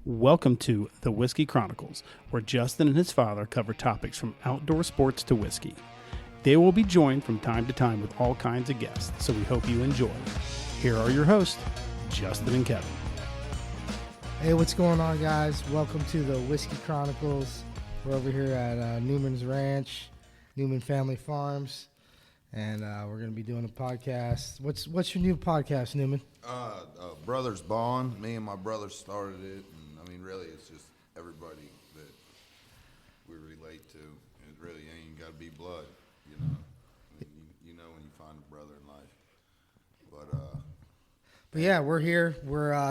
Welcome to The Whiskey Chronicles, where Justin and his father cover topics from outdoor sports to whiskey. They will be joined from time to time with all kinds of guests, so we hope you enjoy. Here are your hosts, Justin and Kevin. Hey, what's going on, guys? Welcome to The Whiskey Chronicles. We're over here at Newman's Ranch, Newman Family Farms, and we're going to be doing a podcast. What's your new podcast, Newman? Brothers Bond. Me and my brother started it, and I mean, really, it's just everybody that we relate to. It really ain't got to be blood, you know. I mean, you know when you find a brother in life. But yeah, we're here.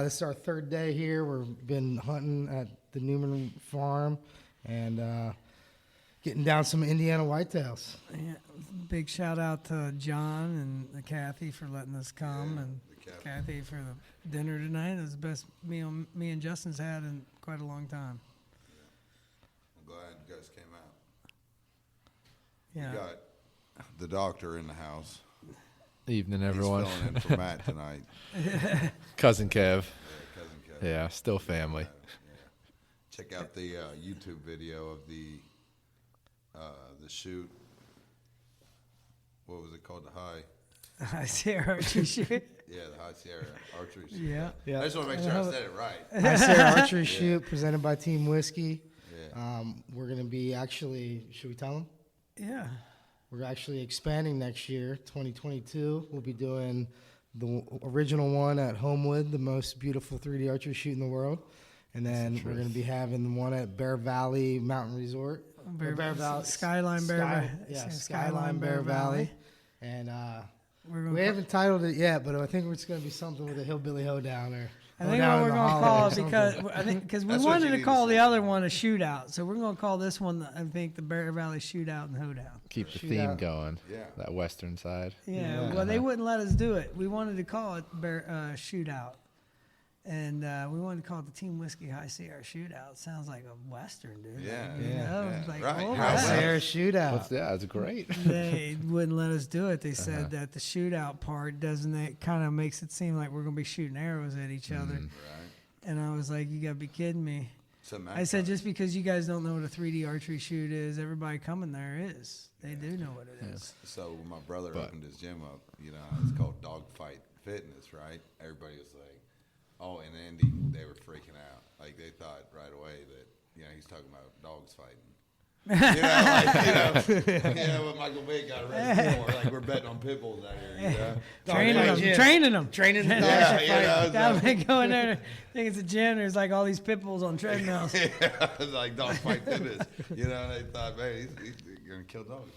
This is our third day here. We've been hunting at the Newman Farm and getting down some Indiana whitetails. Yeah, big shout out to John and Kathy for letting us come, and Kathy for the dinner tonight. It was the best meal me and Justin's had in quite a long time. I'm glad you guys came out. Yeah. We got the doctor in the house. Evening, everyone. He's filling in for Matt tonight. Cousin Kev. Yeah, cousin Kevin. Yeah, still family. Yeah. Check out the YouTube video of the shoot. What was it called? The High Sierra archery shoot. Yeah, the High Sierra archery shoot. Yeah. I just want to make sure I said it right. High Sierra Archery Shoot presented by Team Whiskey. Yeah. We're going to be actually, should we tell them? Yeah. We're actually expanding next year, 2022. We'll be doing the original one at Homewood, the most beautiful 3D archery shoot in the world. And then we're going to be having the one at Bear Valley Mountain Resort. Bear Valley. Skyline Bear Valley. And we haven't titled it yet, but I think it's going to be something with a hillbilly hoedown or I think what we're going to call it because we wanted to call the other one a shootout, so we're going to call this one I think the Bear Valley Shootout and Hoedown. Keep the theme going. Yeah. That western side. Yeah. Well, they wouldn't let us do it. We wanted to call it Bear Shootout, and we wanted to call it the Team Whiskey High Sierra Shootout. Sounds like a western, dude. Yeah. You know? Like, Right. oh, High Sierra Shootout. It's great. They wouldn't let us do it. They said that the shootout part it kind of makes it seem like we're going to be shooting arrows at each other. Right. And I was like, you got to be kidding me. So Matt I said, just because you guys don't know what a 3D archery shoot is, everybody coming there is. They do know what it is. So when my brother opened his gym up, you know, it's called Dogfight Fitness, right? Everybody was like, oh, in Indy, they were freaking out. Like, they thought right away that, you know, he's talking about dogs fighting. You know, what Michael Vick got arrested for. Like, we're betting on pit bulls out here, you know? Training them. Training the dogs Yeah, to you fight. know, They go in there, think it's a gym, there's like all these pit bulls on treadmills. Yeah, it's like Dogfight Fitness. You know, they thought, man, he's going to kill dogs.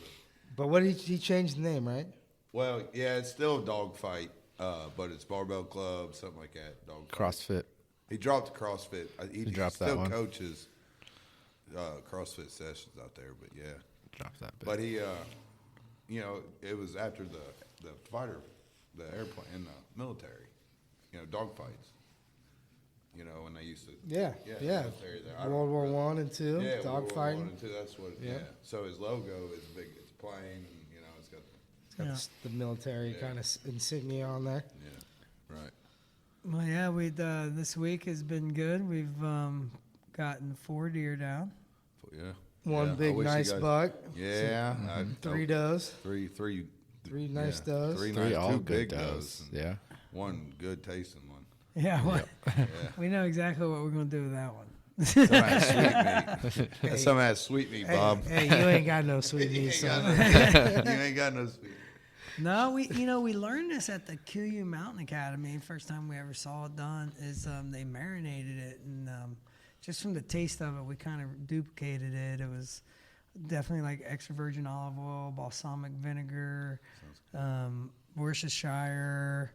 But what did he changed the name, right? Well, yeah, it's still Dogfight, but it's Barbell Club, something like that. Dogfight. CrossFit. He dropped the CrossFit. He dropped still that one. coaches CrossFit sessions out there, but yeah. Drops that bit. But he, you know, it was after the fighter, the airplane in the military, you know, dogfights. You know, when they used to. Yeah. Military there. World War One and Two, Yeah, dog fighting. World War I and II, that's what. Yeah. So his logo is big. It's a plane, and you know, it's got. Got the military kind of insignia on there. Yeah. Right. Well, yeah, this week has been good. We've gotten 4 deer down. Yeah. One I big wish you nice guys- buck. Yeah. Three does. Three Nice does. Three all two good big does. and Yeah. one good tasting one. Yeah, well, Yeah. we know exactly what we're going to do with that one. Some has sweet meat. Some has sweet meat, Bob. Hey, you ain't got no sweet meat, You son. ain't got no sweet. No, we learned this at the QU Mountain Academy. First time we ever saw it done is they marinated it, and just from the taste of it, we kind of duplicated it. It was definitely like extra virgin olive oil, balsamic vinegar, Worcestershire,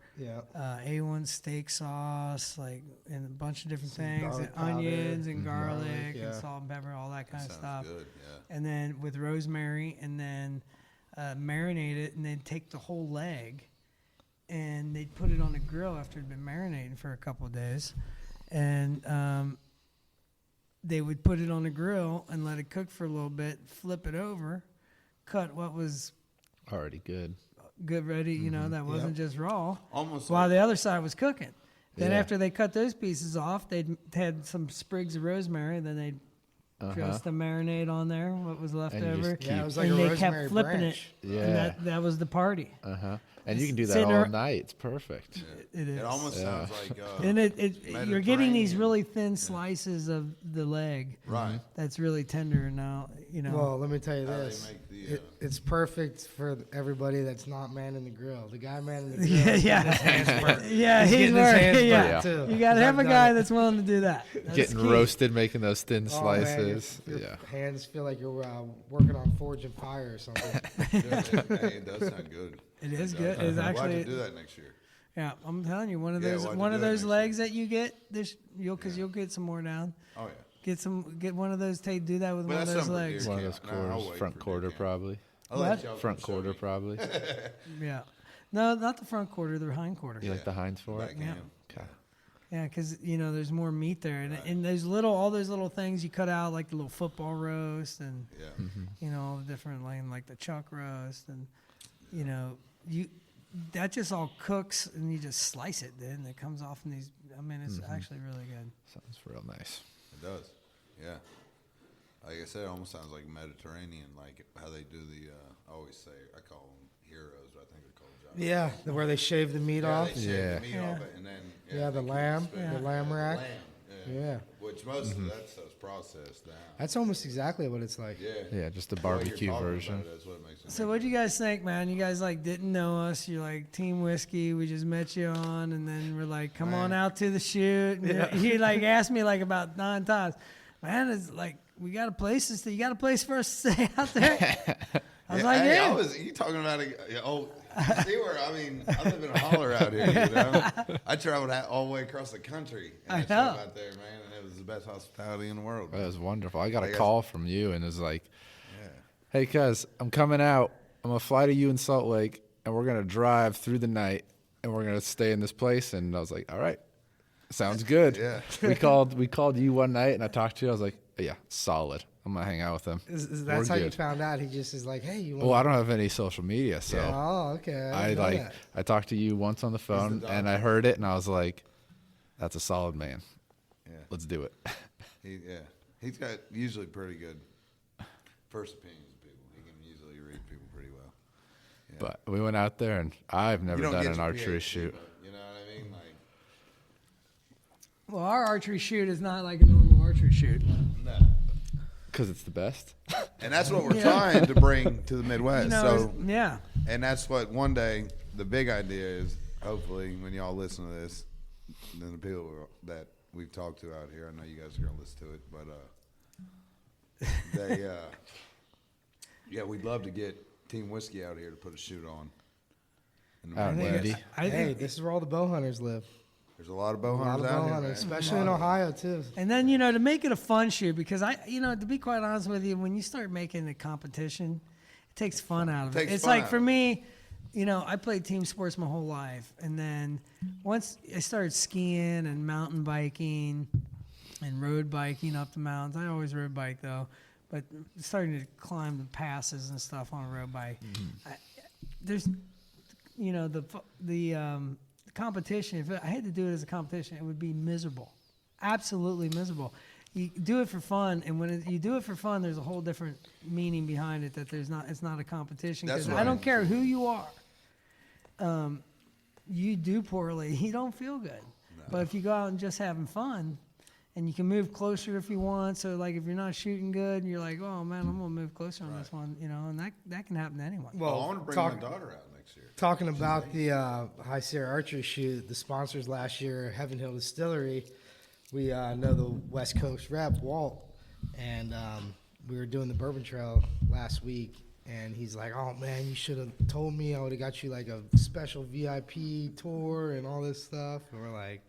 A1 steak sauce, like and a bunch of different things, and onions and garlic and salt and pepper, all that kind of stuff. Good, yeah. And then with rosemary, and then marinate it, and then take the whole leg, and they'd put it on the grill after it'd been marinating for a couple of days, and they would put it on the grill and let it cook for a little bit, flip it over, cut what was Already good. good ready, you know, that wasn't just raw, Almost while like, the other side was cooking. Then Yeah. after they cut those pieces off, they'd had some sprigs of rosemary. Then they'd just the marinade on there, what was left And you over. just Yeah, it was like and a they rosemary kept flipping branch. it. Yeah. And that was the party. And you can do that Sitting all ar- night. It's perfect. It is. It almost sounds like And you're getting these Mediterranean. really thin slices of the leg. right. That's really tender. Now, Well, let me tell you How they this. make the, It's perfect for everybody that's not manning the grill. The guy manning the grill. Yeah, yeah. His hands burnt. Yeah, he's getting his working. hands Yeah. burnt, too. You got to 'Cause have a I've done guy it. that's willing to do that. That's Getting key. roasted, making those thin Oh, man, slices. your Yeah. hands feel like you're working on forging fire or something. hey, it does sound good. It is does. good. It's We'll have actually, to do that next year. yeah. I'm telling you, one of Yeah, those we'll have to one do of that those next legs that you get this, you'll get some more down. Oh yeah. Get one of those. Do that with But one of that's those something for legs. deer One of those camp. No, I'll quarters, wait front for deer quarter camp. probably. I'll let What? y'all Front show quarter me. probably. Yeah. No, not the front quarter. The hind quarter. You like the hinds for it? Back Yeah. end. Okay. Yeah, because there's more meat there, and those all those little things you cut out, like the little football roast, and Yeah. all the different like the chuck roast, and you that just all cooks, and you just slice it. Then it comes off in these. I mean, it's actually really good. Sounds real nice. It does. Yeah. Like I said, it almost sounds like Mediterranean, like how they do the. I always say I call them heroes, but I think they're called John. Yeah, where they shave the meat Yeah, off. they shave Yeah. the meat off it, and then Yeah, the they keep lamb, spinning. the lamb rack. Lamb, Yeah. Which most of that stuff's processed now. That's almost exactly what it's like. Yeah. Yeah, just the The way you're barbecue talking about version. it, that's what makes it. So what do you guys think, man? You guys didn't know us. You're like Team Whiskey. We just met you on, and then we're like, come on Man. out to the shoot. And you asked me about 9 times. Man, it's like we got a place to stay. You got a place for us to stay out there? I was like, hey, yeah. you talking about see where I live in a holler out here. I traveled all the way across the country. And I I traveled know. out there, man, and it was the best hospitality in the world. That was wonderful. I got I a guess- call from you and it was like, Yeah. hey, cuz, I'm coming out. I'm going to fly to you in Salt Lake and we're going to drive through the night and we're going to stay in this place. And I was like, all right, sounds good. Yeah. We called you one night and I talked to you. I was like, yeah, solid. I'm going to hang out with him. That's We're how you good. found out. He just is like, hey, you want Well, I don't have any social media, so Oh, okay. I didn't know that. I talked to you once on the phone the and dog. I heard it and I was like, that's a solid man. Yeah. Let's do it. He's got usually pretty good first opinions of people. He can usually read people pretty well. Yeah. But we went out there and I've never You don't done get an your archery PhD, shoot. but you know what I mean? Like, Well, our archery shoot is not like a normal archery shoot. no. Because it's the best. And that's what we're trying to bring to the Midwest. So, yeah. and that's what one day the big idea is. Hopefully, when y'all listen to this, then the people that we've talked to out here, I know you guys are gonna listen to it, but yeah, we'd love to get Team Whiskey out here to put a shoot on. In the Out in Midwest. Indy. I Hey, think, this is where all the bow hunters live. There's a lot of bow A lot hunters of out bow here, hunters, man. especially in Ohio too. and then to make it a fun shoot, because to be quite honest with you, when you start making a competition, it takes fun out of it. Takes It's fun like out for of it. me, I played team sports my whole life, and then once I started skiing and mountain biking and road biking up the mountains. I always road bike though, but starting to climb the passes and stuff on a road bike. There's, the competition. If I had to do it as a competition, it would be miserable, absolutely miserable. You do it for fun, and when you do it for fun, there's a whole different meaning behind it. That it's not a competition. That's Because I right. don't care who you are. You do poorly, you don't feel good. But if you go out and just having fun, and you can move closer if you want. So like if you're not shooting good, you're like, oh man, I'm gonna move closer on this one, and that can happen to anyone. Well, I want to bring my daughter out next year. Talking about the High Sierra Archery Shoot, the sponsors last year, Heaven Hill Distillery, we know the West Coast rep, Walt, and we were doing the Bourbon Trail last week, and he's like, oh, man, you should have told me. I would have got you like a special VIP tour and all this stuff. And we're like,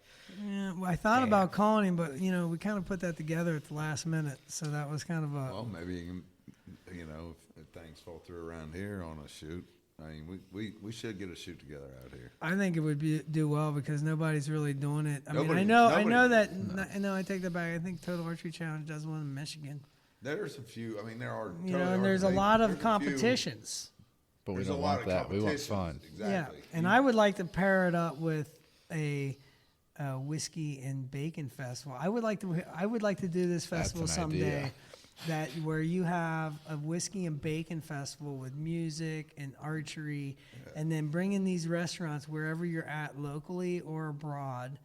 Yeah, well, I thought about calling him, but we kind of put that together at the last minute, so that was kind of a. Well, maybe you can, if things fall through around here on a shoot. I mean, we should get a shoot together out here. I think it would do well because nobody's really doing it. I Nobody- mean, I know nobody- that. I know I take that back. I think Total Archery Challenge does one in Michigan. There's a few. I mean, there are. And there's a lot of competitions. But we There's don't a lot want of that. We want competitions. fun. Exactly. Yeah, and I would like to pair it up with a whiskey and bacon festival. I would like to do this festival That's an someday. idea. That where you have a whiskey and bacon festival with music and archery, and then bring in these restaurants wherever you're at, locally or abroad,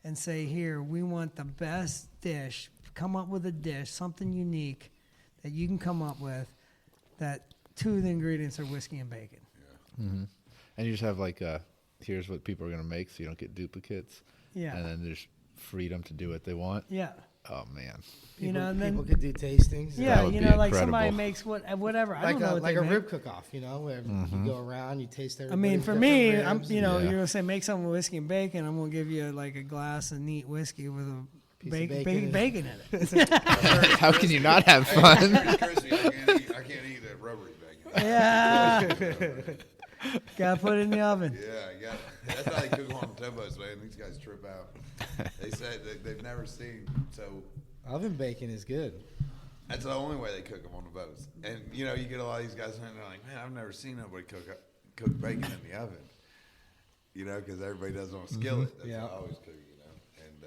and say, here, we want the best dish. Come up with a dish, something unique that you can come up with, that 2 of the ingredients are whiskey and bacon. Mm-hmm. And you just have like, here's what people are going to make so you don't get duplicates. Yeah. And then there's freedom to do what they want. Yeah. Oh, man. And then people could do tastings. yeah, would be like somebody incredible. makes whatever. I Like don't know what like they a make. rib cook-off, where you go around, you taste I everybody's mean, for different me, I'm ribs. you're Yeah. gonna say make something with whiskey and bacon. I'm gonna give you like a glass of neat whiskey with a Piece of bacon in it. How can you not have fun? Pretty crispy. I can't eat that rubbery bacon. Yeah, gotta put it in the oven. Yeah, that's how they cook them on the towboats, man. These guys trip out. They said they've never seen, so Oven bacon is good. that's the only way they cook them on the boats. And, you get a lot of these guys, and they're like, man, I've never seen nobody cook bacon in the oven. Because everybody does it on a skillet. That's Yeah. how I always cook it, And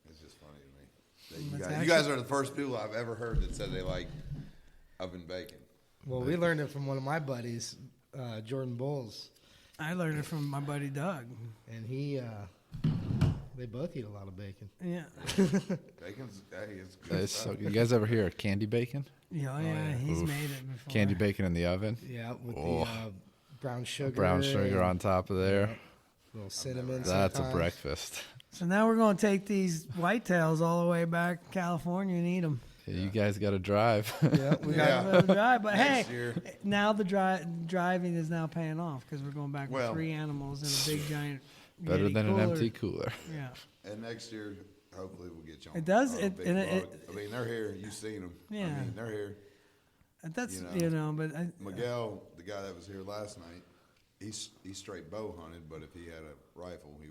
it's just funny to me. That That's you guys are the first people I've ever heard that said they like oven bacon. Well, we learned it from one of my buddies, Jordan Bowles, I learned it from my buddy Doug. and they both eat a lot of bacon. Yeah, Bacon's, it's good That's stuff. so, you guys ever hear of candy bacon? yeah, he's Oof. made it before. Candy bacon in the oven? Yeah, with Oh. the brown sugar. Brown sugar on top of there. little cinnamon. That's a sometimes. breakfast. So now we're gonna take these whitetails all the way back to California and eat them. You guys got to drive. Yeah, we got Yeah. Drive, but Next hey, year. now the driving is now paying off because we're going back with Well- 3 animals in a big giant. Better Yeti than an cooler. empty cooler. Yeah. And next year, hopefully, we'll get you on. It does, on a it- big and it- boat. I mean, they're here. You've seen them. Yeah. I mean, they're here. That's You know. but Miguel, the guy that was here last night, he's straight bow hunted. But if he had a rifle, he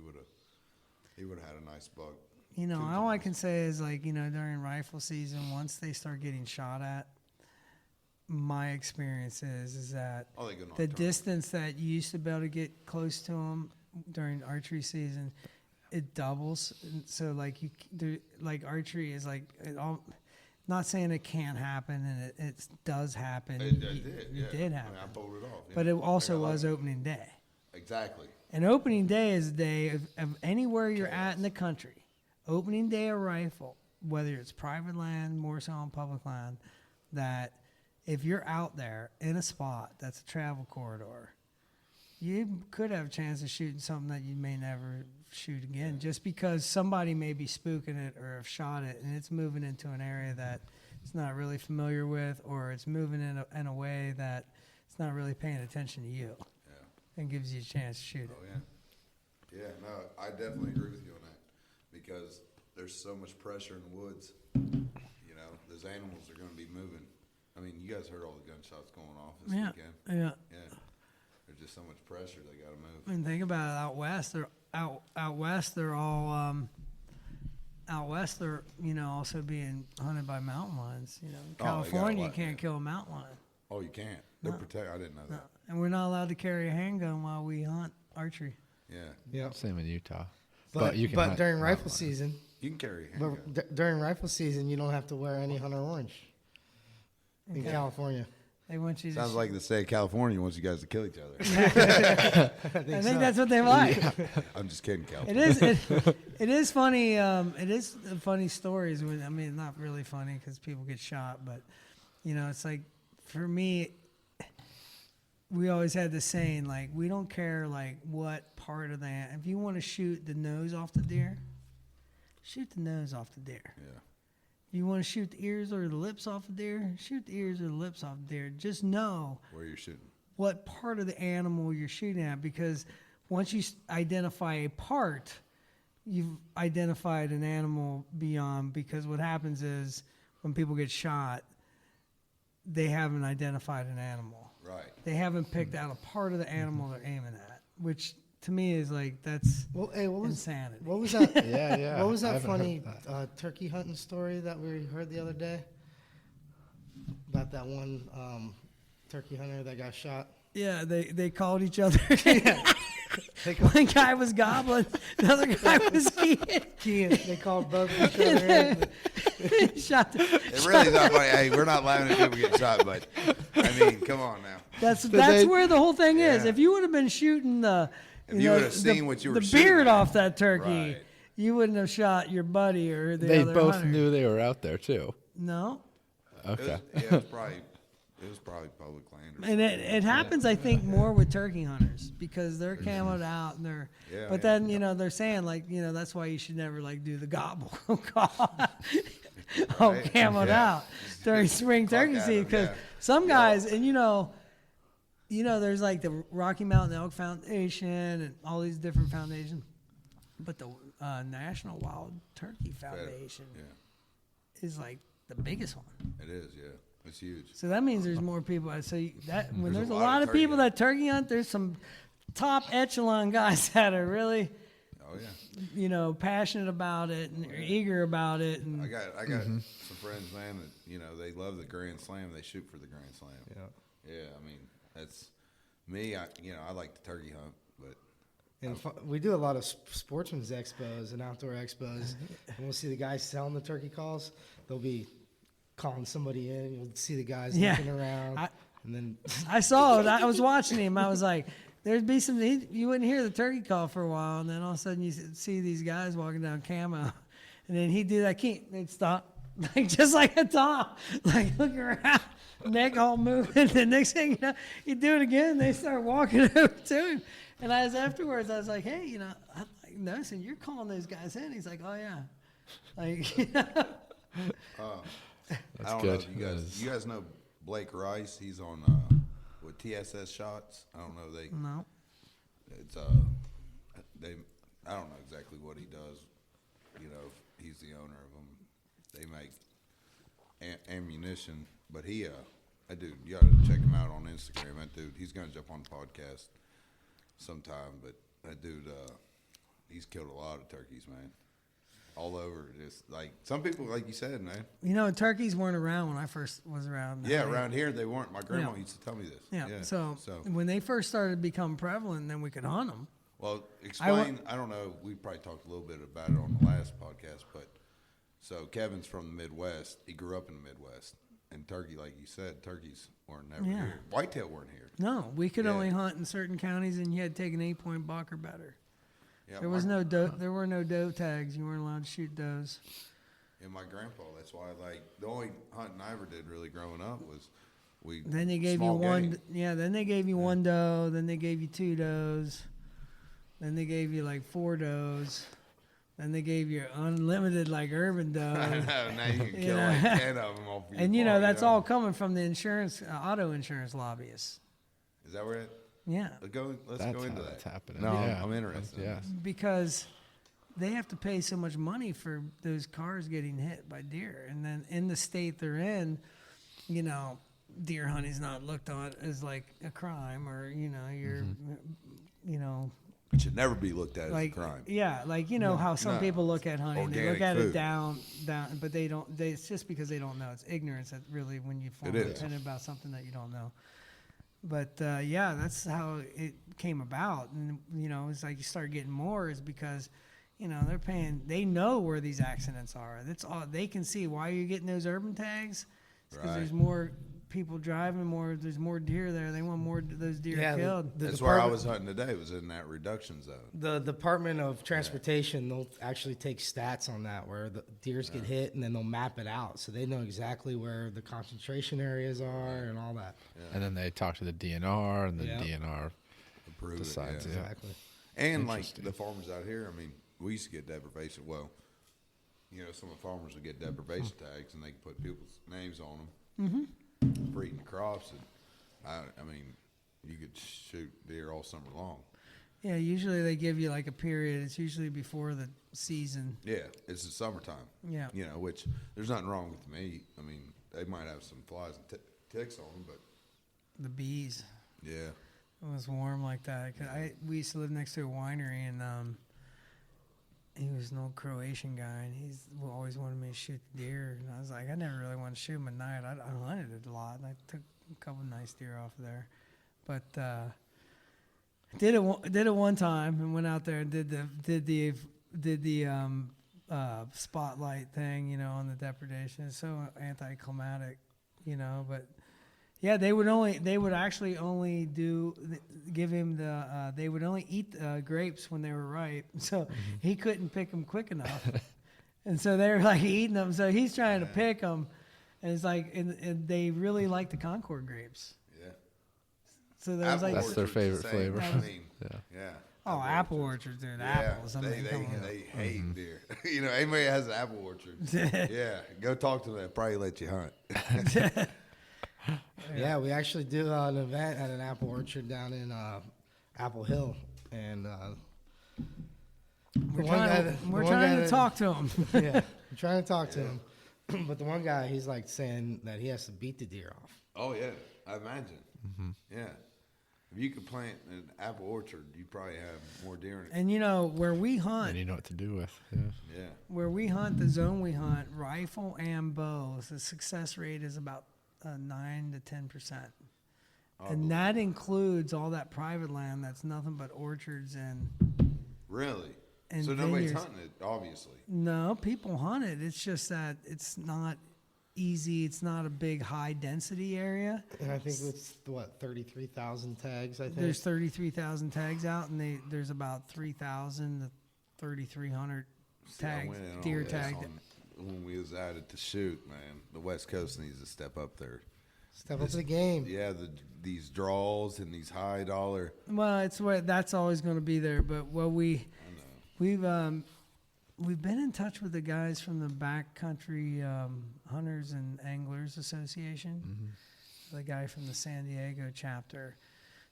would have had a nice buck. all I can say is during rifle season, once they start getting shot at, my experience is that Oh, they go the nocturnal. distance that you used to be able to get close to them during archery season, it doubles. And so archery is not saying it can't happen, and it does happen. It did. Yeah. It did happen. I mean, I pulled it off. But yeah. it also I got was lucky. opening day. Exactly. And opening day is a day of anywhere you're at in the country. Opening day of rifle, whether it's private land, more so on public land, that if you're out there in a spot that's a travel corridor, you could have a chance of shooting something that you may never shoot again, just because somebody may be spooking it or have shot it, and it's moving into an area that it's not really familiar with, or it's moving in a way that it's not really paying attention to you, and gives you a chance to shoot it. Oh yeah. Yeah. No, I definitely agree with you on that because there's so much pressure in the woods. Those animals are going to be moving. I mean, you guys heard all the gunshots going off this Yeah, weekend. yeah. Yeah. There's just so much pressure. They got to move. And think about it, out west, they're all out west. They're also being hunted by mountain lions. In Oh, they got a California, you lot, can't yeah. kill a mountain lion. Oh, you can't. They're protect. I didn't know that. And we're not allowed to carry a handgun while we hunt archery. Yeah. Yep. Same in Utah. But, you can but hunt during mountain rifle lions. season, You can carry a handgun. during rifle season, you don't have to wear any hunter orange in Okay. California. They want you to. Sounds like the state of California wants you guys to kill each other. I I think that's what they like. I'm just kidding, It California. is. It is funny. It is funny stories. Not really funny because people get shot, but it's like for me, we always had the saying like we don't care what part of that. If you want to shoot the nose off the deer, shoot the nose off the deer. Yeah. You want to shoot the ears or the lips off the deer, shoot the ears or the lips off the deer. Just know Where you're shooting. what part of the animal you're shooting at, because once you identify a part, you've identified an animal beyond, because what happens is when people get shot, they haven't identified an animal. Right. They haven't picked out a part of the animal they're aiming at, which to me is that's Well, hey, what was insanity. what was that? Yeah, yeah. What was I that haven't funny heard that. turkey hunting story that we heard the other day about that one turkey hunter that got shot? Yeah, they called each other. One guy was gobbling, the other guy was keying. They called both each other in. Shot the, It really is not funny. Hey, we're not laughing at people getting shot, but I mean, come on now. that's they- where the whole thing is. Yeah. If you would have been shooting If you would have seen what you were the shooting beard at. off that turkey, Right. you wouldn't have shot your buddy or the They other both hunter. knew they were out there too. No. Okay. It was probably public land. Or And it happens, I think, more with turkey hunters because they're camoed out and they're. Yeah, but yeah. then they're saying that's why you should never do the gobble call. Right. Camoed Yeah. out during spring Cluck turkey at season 'em, because yeah. some guys and there's like the Rocky Mountain Elk Foundation and all these different foundations, but the National Wild Turkey Foundation Yeah, is like the biggest one. it is. Yeah, it's huge. So that means there's more people. So when there's a lot lot of of people turkey that turkey hunt, there's some top echelon guys that are really, Oh yeah. passionate about it and eager about it. And I got some friends, man, that they love the Grand Slam. They shoot for the Grand Slam. Yeah. Yeah, I mean that's me. I like the turkey hunt, but And we do a lot of sportsman's expos and outdoor expos. And we'll see the guys selling the turkey calls. They'll be calling somebody in. You'll see the guys Yeah. looking around. I- and then I saw it. I was watching him. I was like, there'd be you wouldn't hear the turkey call for a while, and then all of a sudden you see these guys walking down camo, and then he'd do that key. They'd stop, just like a top, look around, neck all moving. The next thing you know, he'd do it again. They start walking over to him, and afterwards I was like, hey, I'm noticing you're calling those guys in. He's like, oh yeah, I don't good. know if you guys know Blake Rice. He's on with TSS Shots. I don't know no, it's I don't know exactly what he does. He's the owner of them. They make ammunition, but that dude, you got to check him out on Instagram. That dude, he's gonna jump on the podcast sometime. But that dude, he's killed a lot of turkeys, man. All over, just like some people, like you said, man. turkeys weren't around when I first was around. Yeah, around here they weren't. My grandma Yeah. used to tell me this. Yeah. So when they first started to become prevalent, then we could hunt them. Well, explain. I don't know. We probably talked a little bit about it on the last podcast, but so Kevin's from the Midwest. He grew up in the Midwest, and turkey, like you said, turkeys weren't never Yeah. here. Whitetail weren't here. No, we could Yeah. only hunt in certain counties, and you had to take an 8-point buck or better. Yeah, There was no there were no doe tags. You weren't allowed to shoot does. And my grandpa. That's why, the only hunting I ever did really growing up was Then they gave you small one. game. Yeah. Then they gave you one doe. Then they gave you 2 does. Then they gave you 4 does. Then they gave you unlimited urban does. I know. Now you can kill Yeah. 10 of them off your And farm, that's all coming from the insurance, auto insurance lobbyists. Is that where it? Yeah. Let's go That's into how that. that's happening. No, Yeah. I'm interested. Yes. Because they have to pay so much money for those cars getting hit by deer, and then in the state they're in, deer hunting's not looked on as a crime, or you're, It should never be looked at as a like crime. yeah, how some No. people look at hunting, they look Organic at it food. down, but they don't. It's just because they don't know. It's ignorance that really when you form It an is. opinion about something that you don't know. But that's how it came about, and it's like you start getting more is because, they're paying. They know where these accidents are. That's all they can see. Why are you getting those urban tags? Because Right. there's more people driving. There's more deer there. They want more of those deer Yeah, killed. the That's where I Department- was hunting today. Was in that reduction zone. The Department of Transportation, they'll actually take stats on that where the deers get hit, and then they'll map it out, so they know exactly where the concentration areas are and all that. And then they talk to the DNR, and the Yeah. DNR Approve decides. it. Yeah. Exactly. And the farmers out here, we used to get deprivation. Well, some of the farmers would get deprivation tags, and they could put people's names on them for eating the crops. And you could shoot deer all summer long. Yeah, usually they give you a period. It's usually before the season. Yeah, it's the summertime. Yeah. Which there's nothing wrong with the meat. They might have some flies and ticks on them, but The bees. yeah. It was warm like that. 'Cause we used to live next to a winery, and he was an old Croatian guy, and he's always wanted me to shoot the deer. And I was like, I never really wanted to shoot them at night. I hunted it a lot, and I took a couple nice deer off of there. But Did it one time and went out there and did the spotlight thing, on the depredation. It's so anticlimactic, but yeah, they would actually only give him they would only eat grapes when they were ripe, so he couldn't pick them quick enough, and so they were like eating them. So he's trying to pick them, and it's like, and they really like the Concord grapes. Yeah. So there was like That's their favorite flavor. I mean, yeah. Oh, apple orchards, dude. Apples. I mean, they hate deer. Anybody that has an apple orchard, yeah, go talk to them. They'll probably let you hunt. Yeah, we actually did an event at an apple orchard down in Apple Hill, and we're trying to talk to him. Yeah, we're trying to talk to him, but the one guy, he's like saying that he has to beat the deer off. Oh yeah, I imagine. Yeah, if you could plant an apple orchard, you'd probably have more deer in it. And where we hunt, And you know what to do with. Yeah. where we hunt, the zone we hunt, rifle and bows, the success rate is about 9 to 10%, and that includes all that private land that's nothing but orchards and. Really? And So nobody's vineyards. hunting it, obviously. No, people hunt it. It's just that it's not easy. It's not a big high density area. And I think it's 33,000 tags. I think There's 33,000 tags out, and there's about 3,000 to 3,300 See, I tags, went in on deer this tagged. when we was out at the shoot, man. The West Coast needs to step up there. step up to the game. Yeah, these draws and these high dollar. Well, that's always going to be there. But we've been in touch with the guys from the Backcountry Hunters and Anglers Association. The guy from the San Diego chapter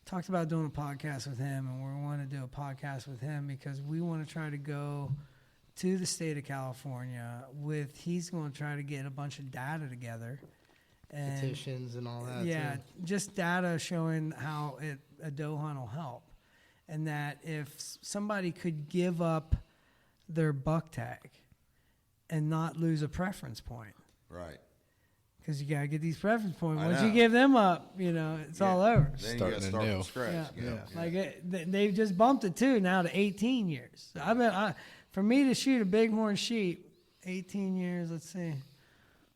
talked about doing a podcast with him, and we want to do a podcast with him because we want to try to go to the state of California he's going to try to get a bunch of data together. And Petitions and all that. yeah, too. just data showing how a doe hunt will help. And that if somebody could give up their buck tag and not lose a preference point, Right. because you got to get these preference points. I Once know. you give them up, it's all over. Then you Starting got to start anew. from scratch. Yeah. Yeah. Like they've just bumped it too now to 18 years. So for me to shoot a bighorn sheep, 18 years. Let's see.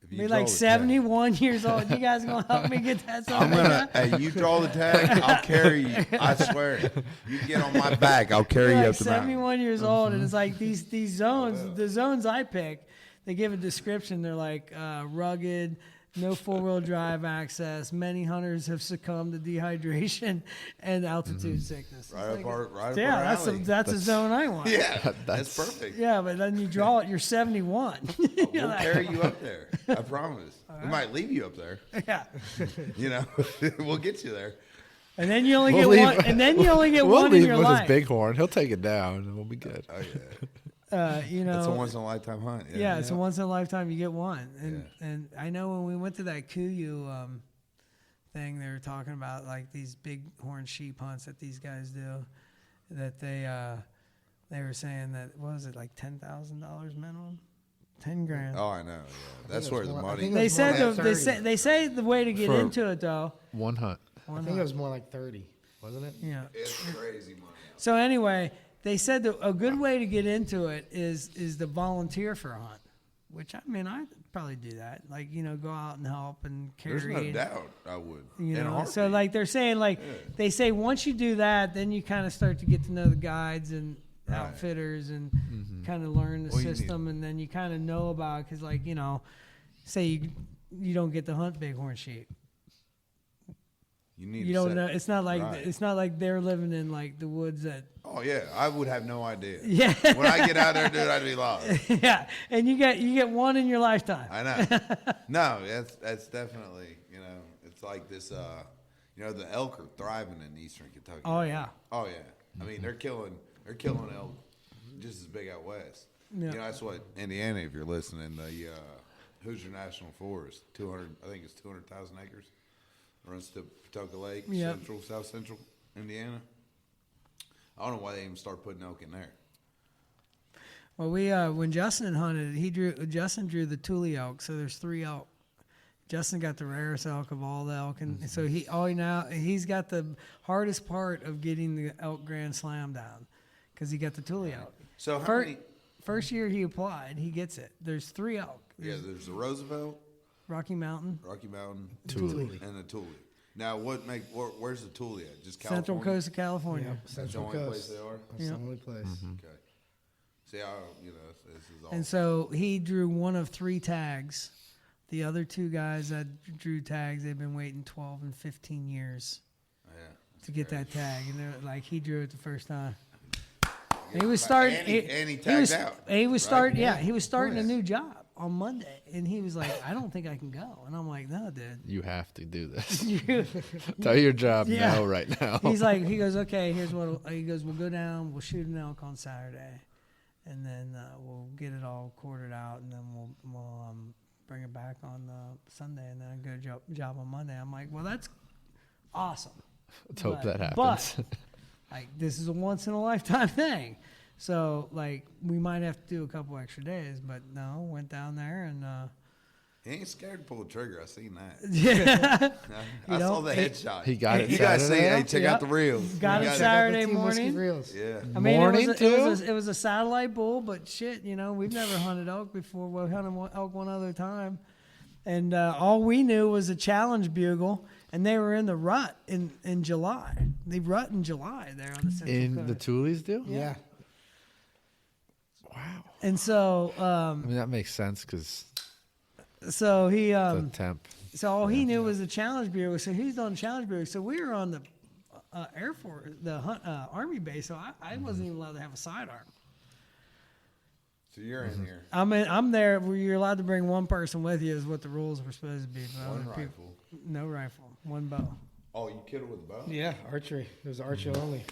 If you Be draw like the tag- 71 years old. You guys gonna help me get that? I'm gonna. Hey, you draw the tag. I'll carry you. I swear. You get on my back. I'll carry you You're up like the mountain. 71 years old, and it's like these zones. The zones I pick, they give a description. They're like rugged, no four-wheel drive access. Many hunters have succumbed to dehydration and altitude sickness. Right up our right Yeah, up our that's alley. that's a zone I want. Yeah, that's perfect. Yeah, but then you draw it. You're 71. We'll carry you up there. I promise. We might leave you up there. Yeah, We'll get you there. and then you only We'll get leave- one. And then you only get We'll one in leave your with life. his bighorn. He'll take it down, and we'll be good. Oh yeah. It's It's a once in a lifetime hunt. Yeah, it's a once in a lifetime. You get one, and Yeah. and I know when we went to that Kuyu thing, they were talking about like these big horn sheep hunts that these guys do. That they were saying that what was it like $10,000 minimum, 10 grand. Oh, I know. Yeah, that's it where was the more- I money. think it They was more said like they 30. say the way to get For- into it though. One hunt. I think it was more like 30, wasn't it? Yeah. It's crazy money. So anyway, they said that a good way to get into it is to volunteer for a hunt, which I mean I'd probably do that. Like go out and help and carry. There's no and- doubt I would. You In a know, so heartbeat. like they're saying, like they say, once you do that, then you kind of start to get to know the guides and Right. outfitters and kind of learn the Well, you need- system, and then you kind of know about because, like say you don't get to hunt bighorn sheep. you need. You to don't set- know. It's not like Right. they're living in like the woods that. Oh yeah, I would have no idea. Yeah. When I get out there, dude, I'd be lost. Yeah, and you get one in your lifetime. I know. No, that's definitely it's like this. The elk are thriving in eastern Kentucky. Oh yeah. Oh yeah. I mean they're killing elk just as big out west. Yeah. That's what Indiana. If you're listening, the Hoosier National Forest, 200. I think it's 200,000 acres. Runs to Patoka Lake, Yep. South Central Indiana. I don't know why they even start putting elk in there. Well, we when Justin hunted, Justin drew the Thule elk. So there's 3 elk Justin got the rarest elk of all the elk, and so he's got the hardest part of getting the elk Grand Slam down because he got the Thule elk. So First year he applied, he gets it. There's 3 elk. There's the Roosevelt, Rocky Mountain, Thule, and the Thule. Now, where's the Thule at? Just California? Central Coast of California. Yeah, That's the Central only place Coast. they are? That's the only place. Okay. See how, this is all. And so he drew one of 3 tags. The other 2 guys that drew tags, they've been waiting 12 and 15 years to get that tag. And they're like, he drew it the first time. And he was starting. And he tagged out. He was right? starting. Yeah, he was starting a Nice. new job on Monday, and he was like, "I don't think I can go." And I'm like, "No, dude." You have to do this. You- Tell your job Yeah. no right now. he goes, "Okay, here's what." He goes, "We'll go down. We'll shoot an elk on Saturday, and then we'll get it all quartered out, and then we'll bring it back on Sunday, and then go job on Monday." I'm like, "Well, that's awesome." Let's hope that happens. But like, this is a once in a lifetime thing. So like, we might have to do a couple extra days, but no, went down there and He ain't scared to pull the trigger. I seen that. yeah, I know, saw the headshot. he got it You guys see? Saturday? Hey, check out the reels. Got You it guys- Saturday Team Whiskey morning. Reels. Yeah. I mean, Morning, it was a satellite bull, but shit, we've never hunted elk before. We hunted elk one other time, and all we knew was a challenge bugle, and they were in the rut in July. They rut in July there on the Central In Coast. the Thules do? Yeah. Wow. And so, I mean, that makes sense because so he the temp. So all he knew was the challenge bureau. So he's on challenge bureau. So we were on the Air Force, the Army base. So I wasn't even allowed to have a sidearm. So you're in here. I'm there. Where you're allowed to bring one person with you is what the rules were supposed to be. But One other people- rifle. no rifle, one bow. Oh, you killed it with a bow? Yeah, archery. It was archery only.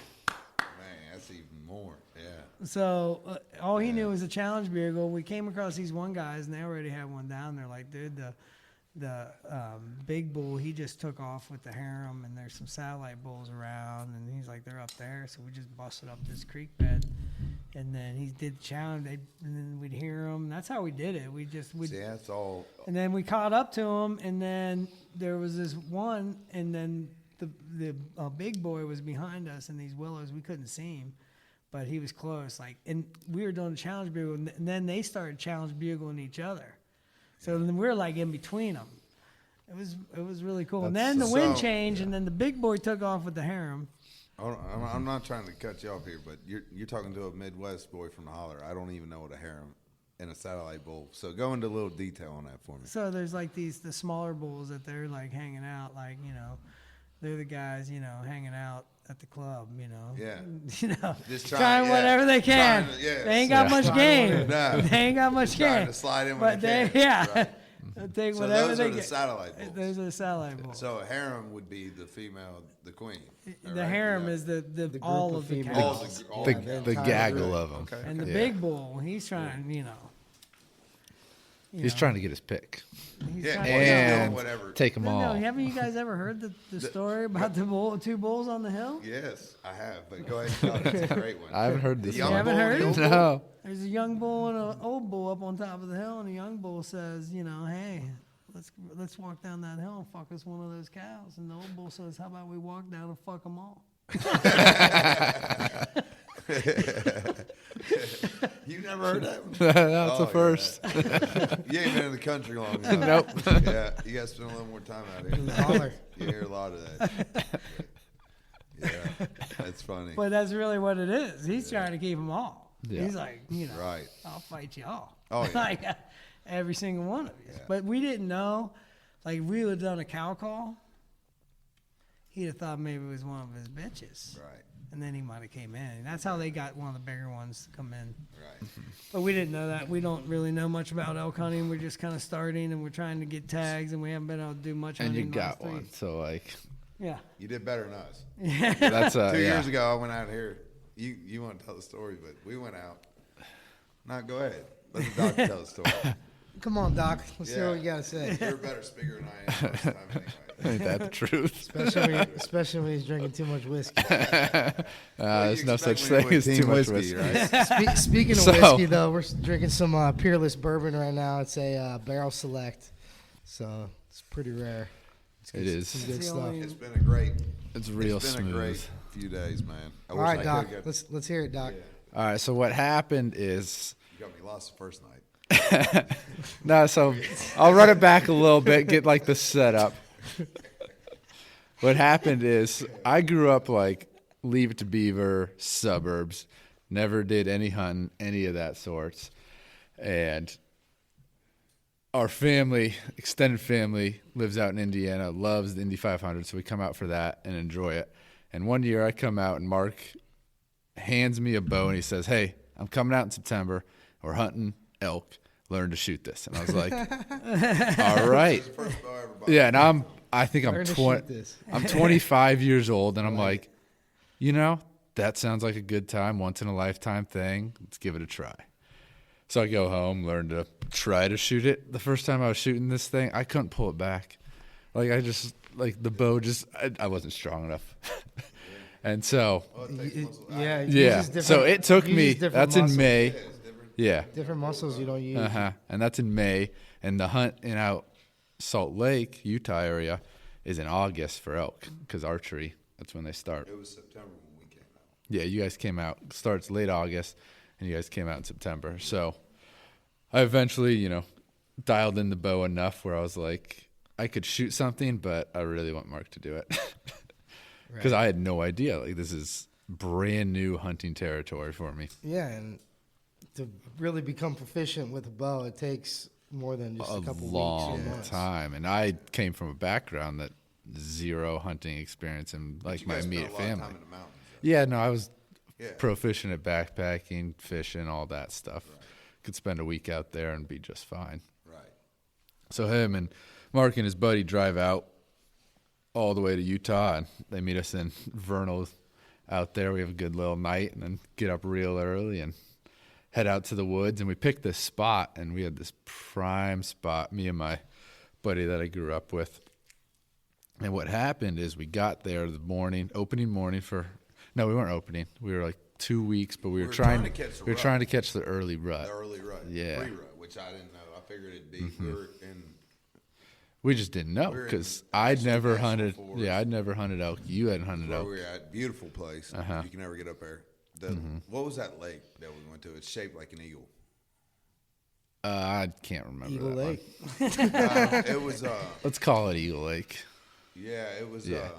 Man, that's even more. Yeah. So all he knew was a challenge bugle. We came across these one guys, and they already had one down there. Like, dude, the big bull, he just took off with the harem, and there's some satellite bulls around, and he's like, they're up there. So we just busted up this creek bed, and then he did the challenge, and then we'd hear them. That's how we did it. We'd See, that's all. and then we caught up to him, and then there was this one, and then the big boy was behind us in these willows. We couldn't see him, but he was close. Like, and we were doing the challenge bugle, and then they started challenge bugling each other. So then we were like in between them. It was really cool. And then the wind changed, and then the big boy took off with the harem. I'm not trying to cut you off here, but you're talking to a Midwest boy from the holler. I don't even know what a harem and a satellite bull. So go into a little detail on that for me. So there's like the smaller bulls that they're like hanging out, like, they're the guys, hanging out at the club, Yeah. Just trying whatever they can. Trying to- yeah. They ain't got much game. No. They ain't got much Trying game. to slide in when But they they, can. yeah, Right. they'll take So whatever those they are the get. satellite bulls. Those are the satellite bulls. So a harem would be the female, the queen. The harem is the group all of of the females. cows. The gaggle of them. Okay. And the Yeah. big bull, he's trying, He's trying to get his pick He's Yeah, trying well, he's doing and whatever. take them all. No, haven't you guys ever heard the story about the 2 bulls on the hill? Yes, I have. But go ahead and tell it. It's a great one. I haven't heard this The young one. haven't bull, heard the it? old bull? No. There's a young bull and an old bull up on top of the hill, and the young bull says, hey, let's walk down that hill and fuck us one of those cows. And the old bull says, how about we walk down and fuck them all? You never heard that one? That's Oh, the first. You ain't been in the country long enough. Nope. Yeah, you got to spend a little more time out here. Holler. You hear a lot of that. Yeah, that's funny. But that's really what it is. He's trying to keep them all. Yeah. He's like, Right. I'll fight you all. Oh, yeah. Like, every single one of you. Yeah. But we didn't know. Like, we would have done a cow call. He'd have thought maybe it was one of his bitches. Right, And then he might have came in. And that's how they got one of the bigger ones to come in. right. But we didn't know that. We don't really know much about elk hunting. We're just kind of starting, and we're trying to get tags, and we haven't been able to do much And you hunting. got last one. week. So, like, Yeah. You did better than us. that's 2 yeah. years ago, I went out here. You want to tell the story, but we went out. No, go ahead. Let the doctor tell the story. Come on, Doc. Let's hear Yeah. what you got to say. You're a better speaker than I am most of the time anyway. Ain't that the truth? Especially when he's drinking too much whiskey. There's no expect such when you thing as win too Team much Whiskey, whiskey. right? Speaking of So- whiskey, though, we're drinking some Peerless bourbon right now. It's a barrel select. So it's pretty rare. It is. Some good It's the stuff. only- It's been a great, It's real it's been smooth. a great few days, man. I All wish right, I Doc. could've got- Let's hear it, Doc. All right. So what happened is, You got me lost the first night. no. So I'll run it back a little bit, get like the setup. What happened is, I grew up like Leave It to Beaver suburbs. Never did any hunting, any of that sorts, and our family, extended family, lives out in Indiana, loves the Indy 500, so we come out for that and enjoy it. And one year I come out and Mark hands me a bow and he says, "Hey, I'm coming out in September. We're hunting elk. Learn to shoot this." And I was like, "All right." First bow I ever bought. Yeah, and I think I'm Learn to 20. shoot this. I'm 25 years old, and I'm like, that sounds like a good time, once in a lifetime thing. Let's give it a try. So I go home, learn to try to shoot it. The first time I was shooting this thing, I couldn't pull it back. Like the bow I wasn't strong enough. And so, Oh, it takes muscle. Yeah. it yeah. uses So different- it took uses me, different that's in muscles. May. Yeah. Different muscles you don't use. Uh-huh. And that's in May. And the hunt in out Salt Lake, Utah area is in August for elk, because archery, that's when they start. It was September when we came out. Yeah, you guys came out. Starts late August, and you guys came out in September. So I eventually, dialed in the bow enough where I was like, I could shoot something, but I really want Mark to do it. Because I had no idea. Like, this is brand new hunting territory for me. Yeah, and to really become proficient with a bow, it takes more than just a couple long weeks or months. time. And I came from a background that zero hunting experience in like You my guys spent immediate a lot of family. time in the mountains, Yeah, no, I was Yeah. proficient at backpacking, fishing, all that stuff. Could spend a week out there and be just fine. Right. So him and Mark and his buddy drive out all the way to Utah, and they meet us in Vernal out there. We have a good little night, and then get up real early and head out to the woods. And we picked this spot, and we had this prime spot, me and my buddy that I grew up with. And what happened is we got there opening morning no, we weren't opening. We were like 2 weeks, but we were trying to catch the we were rut. trying to catch the early rut. The early rut. Yeah. Pre-rut, which I didn't know. I figured it'd be, we were in, We just didn't know We're in because the I'd National never National hunted. Forest. Yeah, I'd never hunted elk. You hadn't hunted where elk. we were at. Beautiful place. Uh-huh. You can never get up there. What was that lake that we went to? It's shaped like an eagle. I can't remember Eagle that Lake. one. It was, Let's call it Eagle Lake. yeah, it was, Yeah.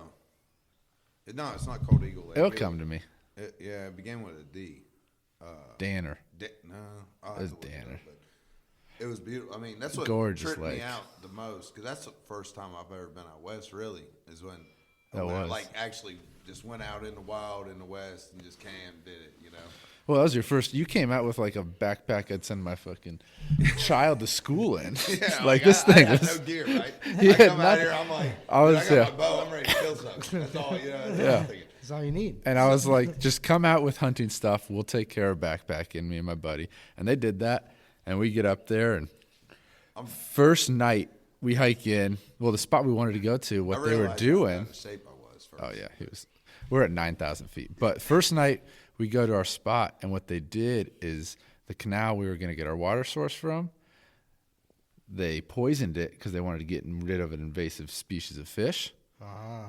no, it's not called Eagle Lake. It'll come to me. It began with a D. Danner. No, I'll have It's to look it Danner. up, but it was beautiful. I mean, that's what Gorgeous tripped lake. me out the most, because that's the first time I've ever been out west. Really, is when That I was. like actually just went out in the wild in the west and just did it. Well, that was your first. You came out with like a backpack I'd send my fucking child to school in. Yeah, like this thing I had was. no gear, right? Yeah, I come out nothing. here, I'm like, I was- I got yeah. my bow, I'm ready to kill something. That's all, That's Yeah. all I'm thinking. That's all you need. And I was like, just come out with hunting stuff. We'll take care of backpacking, me and my buddy. And they did that. And we get up there, and first night we hike in. Well, the spot we wanted to go to, what I they were realized how doing. out of shape I was first. Oh yeah, we're at 9,000 feet. But first night we go to our spot, and what they did is the canal we were going to get our water source from, they poisoned it because they wanted to get rid of an invasive species of fish.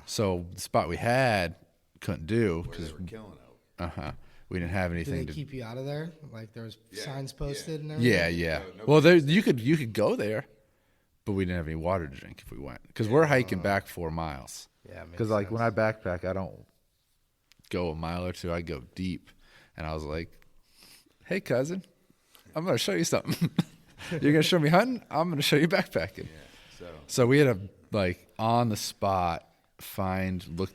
So the spot we had couldn't do Where because they were killing elk. we didn't have Did anything they to. keep you out of there? Like there was Yeah, signs posted and Yeah, everything? yeah. No Well, there you could go there, but we didn't have any water to drink if we went because we're hiking back 4 miles. Yeah, Because like when I backpack, I don't go a mile or two. I go deep, and I was like, "Hey, cousin, I'm gonna show you something. You're gonna show me hunting. I'm gonna show you backpacking." So we had to on the spot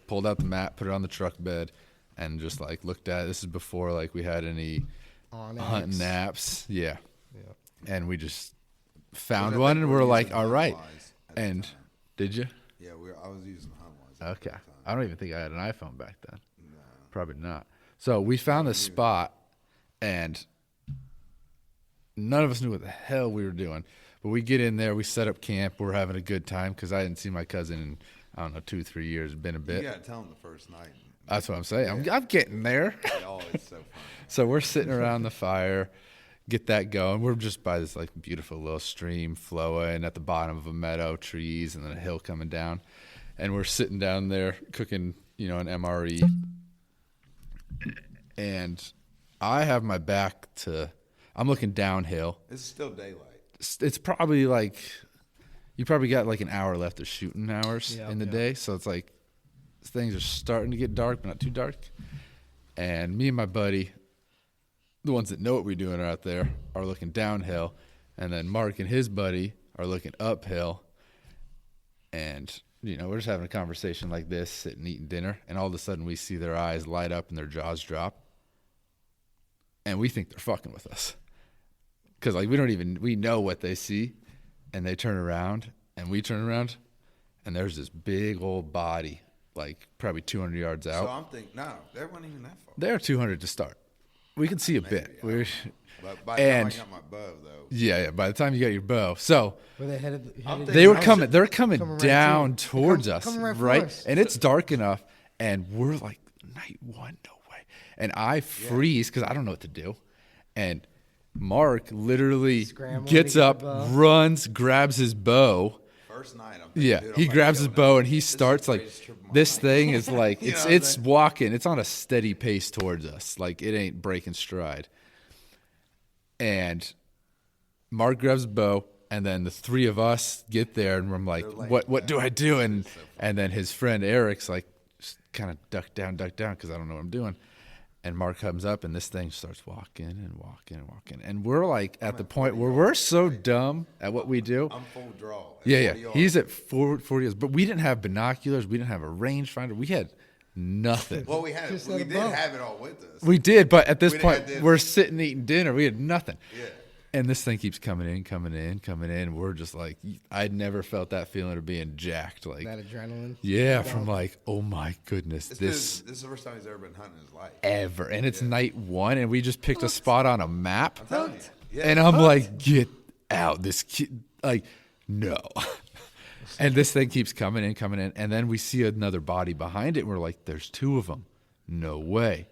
pulled out the map, put it on the truck bed, and just looked at it. This is before we had any hunting apps. Yeah. And we just found I one, think and we we're were like, using "All right." Hunt-Wise at the And time. did you? Yeah, I was using Hunt-Wise. at Okay. the time. I don't even think I had an iPhone back then. Probably not. So we found this spot, and none of us knew what the hell we were doing. But we get in there, we set up camp, we're having a good time because I hadn't seen my cousin in, I don't know, 2-3 years. It's been a You bit. gotta tell them the first night. That's what I'm saying. I'm getting there. Oh, it's so fun. So we're sitting around the fire, get that going. We're just by this like beautiful little stream flowing at the bottom of a meadow, trees, and then a hill coming down. And we're sitting down there cooking, you know, an MRE. And I have my back to, I'm looking downhill. It's still daylight. It's probably like, you probably got like an hour left of shooting hours in the day. So it's like, things are starting to get dark, but not too dark. And me and my buddy, the ones that know what we're doing out there, are looking downhill. And then Mark and his buddy are looking uphill. And, you know, we're just having a conversation like this, sitting eating dinner. And all of a sudden we see their eyes light up and their jaws drop. And we think they're fucking with us. Because, like, we know what they see. And they turn around, and we turn around, and there's this big old body, like probably 200 yards out. So I'm thinking, no, they weren't even that far. They're 200 to start. We can see a bit. But by the time I got my bow, though. Yeah. By the time you got your bow, so Were they headed? they were coming. They're coming Coming right down to- towards us, coming right for right? us. And it's dark enough, and we're like, night one, no way. And I freeze because I don't know what to do, and Mark literally Scrambling gets to get up, the bow. runs, grabs his bow. First night, I'm thinking, dude, I'm He about to grabs go his nuts. bow and he This is the starts like, greatest trip of my this life. thing is like, You know it's what I'm it's saying? walking. It's on a steady pace towards us. Like it ain't breaking stride. And Mark grabs his bow, and then the three of us get there, and I'm like, what do I do? And then his friend Eric's like, kind of duck down, because I don't know what I'm doing. And Mark comes up, and this thing starts walking and walking and walking. And we're like at the point where we're so dumb at what we do. I'm full draw. at Yeah. 40 yards. He's at 40 yards. But we didn't have binoculars. We didn't have a rangefinder. We had nothing. Well, we Just did had a bow. have it all with us. We did, but at this We point, didn't- we're sitting eating dinner. We had nothing. Yeah. And this thing keeps coming in. We're just like, I'd never felt that feeling of being jacked. Like, That adrenaline. yeah, from like, oh my goodness, This is the first time he's ever been hunting in his life. ever. And it's night one, and we just picked a spot on a map. I'm telling you. Yeah. And I'm like, get out. This kid, like, no. And this thing keeps coming in. And then we see another body behind it. And we're like, there's two of them. No way.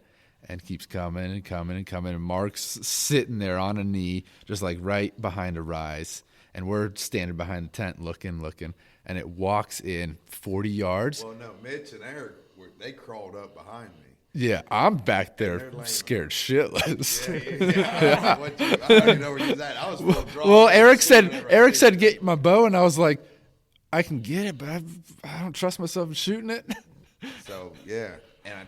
And keeps coming. And Mark's sitting there on a knee, just like right behind a rise. And we're standing behind the tent looking. And it walks in 40 yards. Well, no, Mitch and Eric, they crawled up behind me. Yeah, I'm back there they're like- scared shitless. Yeah. I don't even know where he's at. I was full draw. Well, I was Eric sitting said, there right there. get my bow, and I was like, I can get it, but I don't trust myself in shooting it. So yeah, and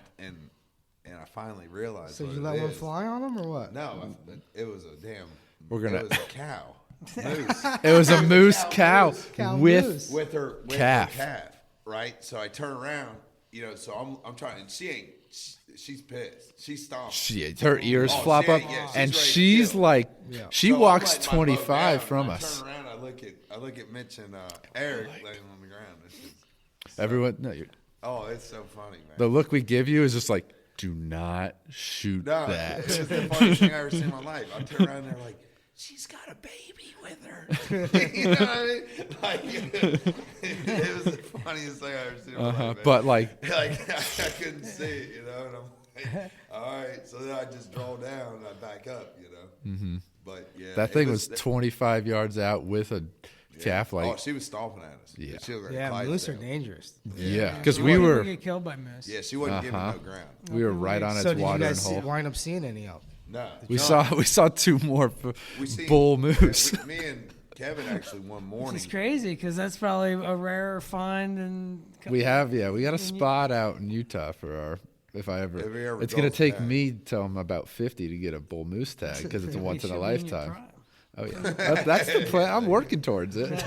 I finally realized. So what you it let one is. fly on them or what? No, it was a damn. We're gonna- It was a cow. Moose. It was a moose cow Cow with moose. with her Calf. right? So I turn around, so I'm trying, and she's pissed. She's stomping. shit. Her ears Oh, flop she up, ain't- yeah, she's and ready to she's kill. like, Yeah. she So I'm walks letting my bow 25 down, from I us. turn around, I look at Mitch and Eric laying on the ground. It's just, Everyone, it's so funny, man. the look we give you is just like, do not shoot No, that. it was the funniest thing I ever seen in my life. I turn around and they're like, she's got a baby with her. You know what I mean? Like, it was the funniest thing I ever seen in my life. Man. But like, I couldn't see it, and I'm like, all right. So then I just draw down and I back up, Mm-hmm. But yeah, that it thing was 25 yards out with a calf. Oh, Like, she was stomping at us. Yeah. She was like Yeah, Clydesdale. moose are dangerous. yeah, because Some we people were get killed by moose. Yeah, she wasn't giving no ground. right on its So did you watering guys hole. wind up seeing any of them? No, We saw two more seen- bull moose. Me and Kevin actually one morning. Which is crazy because that's probably a rarer find. And We got a spot out in Utah for our. If I If we ever, ever it's go gonna for take that. me till I'm about 50 to get a bull moose tag because it's a once in a lifetime. Prime. Oh yeah, that's the plan. I'm working towards it.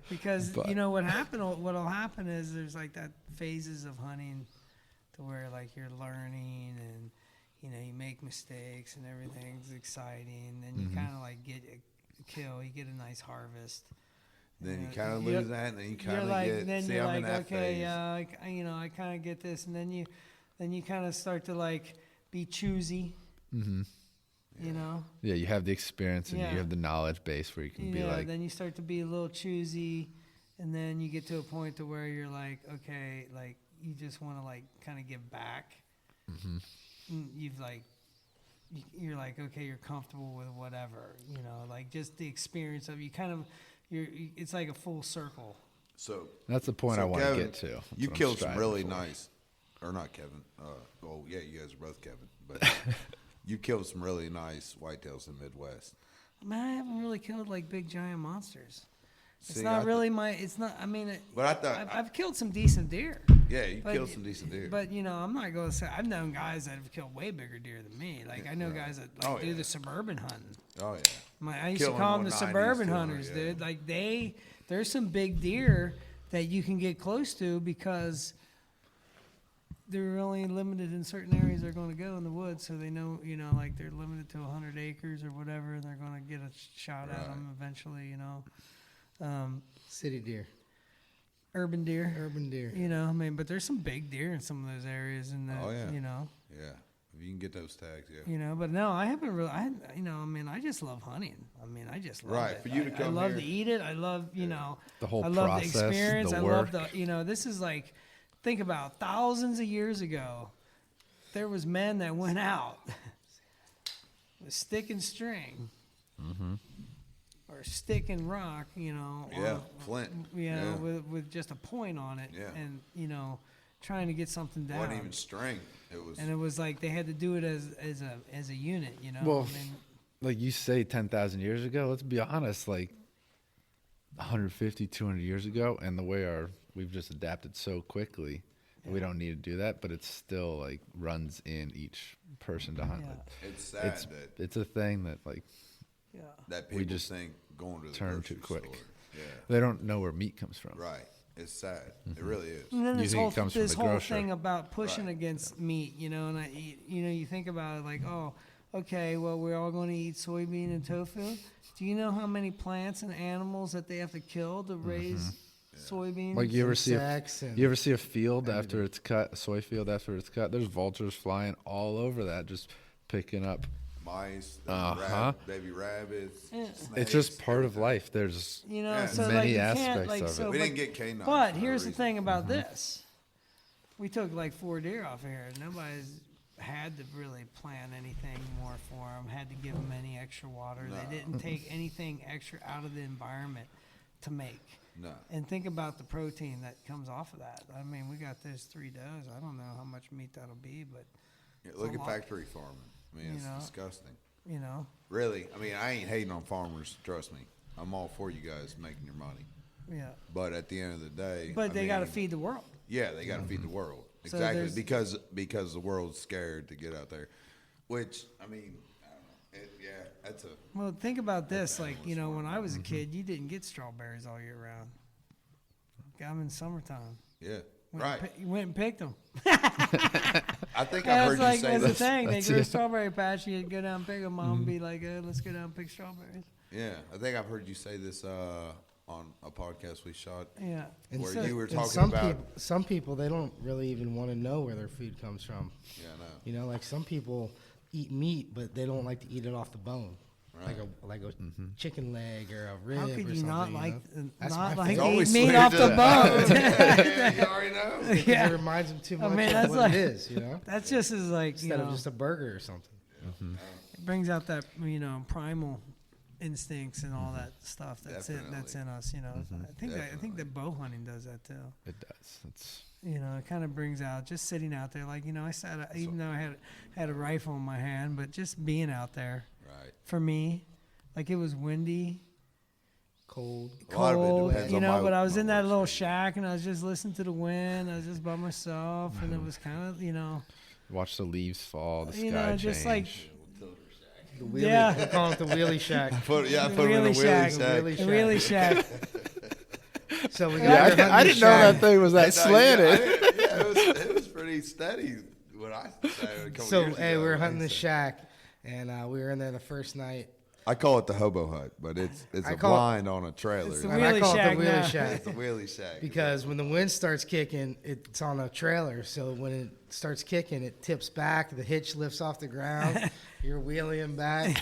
Because But- you know what'll happen is there's like that phases of hunting to where like you're learning and you make mistakes and everything's exciting. Then you kind of like get a kill, you get a nice harvest. Then you Uh, kind of you're- lose that, and then you You're kind of like, get. then See, you're I'm in like, that okay, phase. yeah, I kind of get this, and then you kind of start to like be choosy. You know. Yeah, you have the experience and Yeah. you have the knowledge base where you can be Yeah, like, then you start to be a little choosy, and then you get to a point to where you're like, okay, like you just want to like kind of give back. Mm-hmm. You've like you're like, okay, you're comfortable with whatever, like just the experience of it's like a full circle. So That's the point I want to get to. That's You what I'm killed some striving really for. nice, or not Kevin. Well, yeah, you guys are both Kevin, but you killed some really nice whitetails in the Midwest. Man, I haven't really killed like big giant monsters. It's See, not really my. It's not. I mean, But I thought, I've killed some decent deer. yeah, you But- killed some decent deer. But I'm not going to say I've known guys that have killed way bigger deer than me. Like I know guys that like, do the suburban hunting. Oh yeah, I used Killing to call them the 190s, suburban 200, hunters, yeah. dude. Like there's some big deer that you can get close to because they're only limited in certain areas they're going to go in the woods. So they know, like they're limited to 100 acres or whatever. And they're going to get a shot at them eventually, City deer, urban deer. urban deer. But there's some big deer in some of those areas, and Oh, yeah. yeah. If you can get those tags, yeah. But no, I haven't really. I just love hunting. I just love Right, it. for you to I come love here- to eat it. I love, The whole I love process, the experience. the I work. love the, this is like, think about thousands of years ago, there was men that went out with stick and string, or stick and rock, Yeah, Flint. Yeah. with just a point on it, Yeah. and trying to get something down. Wasn't even string. It was. And it was like they had to do it as a unit, Well, like you say 10,000 years ago, let's be honest, like 150, 200 years ago, and the way we've just adapted so quickly, we don't need to do that, but it's still like runs in each person to hunt. Yeah. It's sad It's, that it's a thing that like that we people just think going to the turn grocery too quick. store. Yeah, They don't know where meat comes from. right. It's sad. It really is. And then You this think it whole comes from the whole grocer. thing about pushing Right. against meat, and you think about it like, oh, okay, well, we're all going to eat soybean and tofu. Do you know how many plants and animals that they have to kill to raise soybeans? Like you ever see Insects and you ever see a field after it's cut, a soy field after it's cut? There's vultures flying all over that, just picking up. Mice, baby rabbits. Yeah. It's Snakes, just part of everything. life. There's Yeah. so many like, you aspects can't, like, of it. so, We but, didn't get canines. but for no here's the reason. thing about this: we took like 4 deer off of here. Nobody's had to really plan anything more for them. Had to give them any extra water. No. They didn't take anything extra out of the environment to make. No. And think about the protein that comes off of that. I mean, we got those 3 does. I don't know how much meat that'll be, but Yeah, look a at lot. factory farming. I mean, it's You know. disgusting. really, I mean, I ain't hating on farmers. Trust me. I'm all for you guys making your money. yeah. But at the end of the day, But I they got to mean, feed the world. Yeah, they got to feed the world. So Exactly, there's- because the world's scared to get out there. Which I mean, I don't know. That's a Well, think about this. That Like, was when fun. I was a kid, you didn't get strawberries all year round. Got them in summertime. yeah. Went Right. And you went and picked them. I think I've That's heard like you say that's the this. thing. They That's grew a it. strawberry patch. You'd go down and pick them. Mom would be like, "Let's go down and pick strawberries." Yeah, I think I've heard you say this on a podcast we shot. Yeah. And Where so- you were and talking some about- people, some people they don't really even want to know where their food comes from. Yeah, I know. Like some people eat meat, but they don't like to eat it off the bone, Right. like a chicken leg or a rib. How could or you something, not you like know? That's not my like favorite. eat always meat swear off to the that. bone? yeah, you already know. Because Yeah. it reminds them too I much mean, of that's what like- it is, you know. That's just as like Instead of just a burger or something. it brings out that primal instincts and all that stuff that's Definitely. in us. I think that bow hunting does that too. It does. It's It kind of brings out just sitting out there. Like I sat, even though I had a rifle in my hand, but just being out there Right. for me, like it was windy, Cold. A lot of it cold, depends on my- but I was my in that work little schedule. shack and I was just listening to the wind. I was just by myself, and it was kind of, watch the leaves fall, the sky just change. like The wheelie, Yeah. we call it the wheelie shack. I put it in a Wheelie wheelie shack. shack. Wheelie the really shack. So we got yeah, hunting I didn't know shack. that thing was that slanted. It was pretty steady when I started a couple So years hey, ago. we were hunting the shack, and we were in there the first night. I call it the hobo hut, but it's I a call it- blind on a trailer. It's the And I wheelie call it shack the now. wheelie shack. It's the wheelie shack. Because when the wind starts kicking, it's on a trailer. So when it starts kicking, it tips back. The hitch lifts off the ground. You're wheeling back.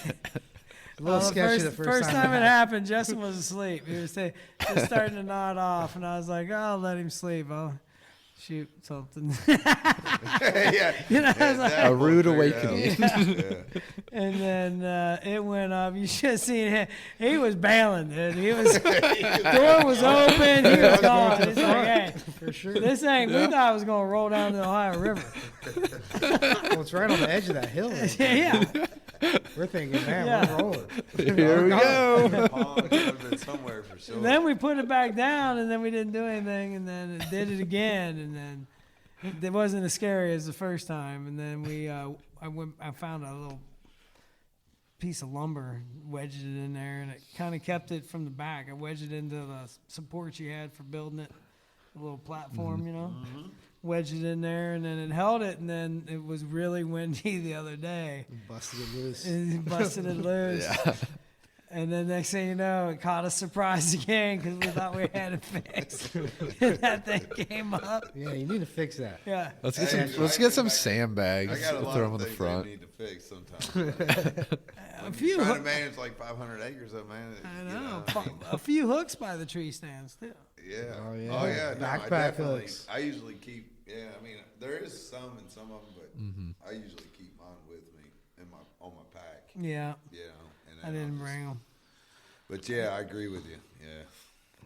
A little Well, sketchy the first time. it happened, Justin was asleep. He was just starting to nod off, and I was like, "Oh, I'll let him sleep. I'll shoot something. Yeah. You know, I was like, A rude We'll figure it out. awakening. Yeah. and then it went up. You should have seen him. He was bailing, dude. He was door was open. He was gone. He's like, hey, For sure. this ain't. We thought it was gonna roll down the Ohio River. Well, it's right on the edge of that hill. There. Yeah. We're thinking, man, Yeah. we're rolling. Here we go. Pond could have been somewhere for sure. And then we put it back down, and then we didn't do anything, and then it did it again, and then it wasn't as scary as the first time. And then I found a little piece of lumber, wedged it in there, and it kind of kept it from the back. I wedged it into the supports you had for building it, a little platform, you know. Wedged it in there, and then it held it, and then it was really windy the other day. Busted it loose. And he busted it loose. Yeah. And then next thing you know, it caught us surprised again because we thought we had it fixed. And that thing came up. Yeah, you need to fix that. Yeah. Let's get Hey, some. Let's I get get some back- sandbags. I got a We'll lot throw of them on the things front. I need to fix sometimes. A few Trying to hooks. manage like 500 acres of man. I you know. I mean, A few hooks by the tree stands, too. yeah. Oh, yeah. Oh yeah. No, I Backpack definitely. hooks. I usually keep. Yeah. I mean, there is some in some of them, but I usually keep mine with me on my pack. Yeah. You know. And I then didn't I'll just- bring them. But yeah, I agree with you. Yeah.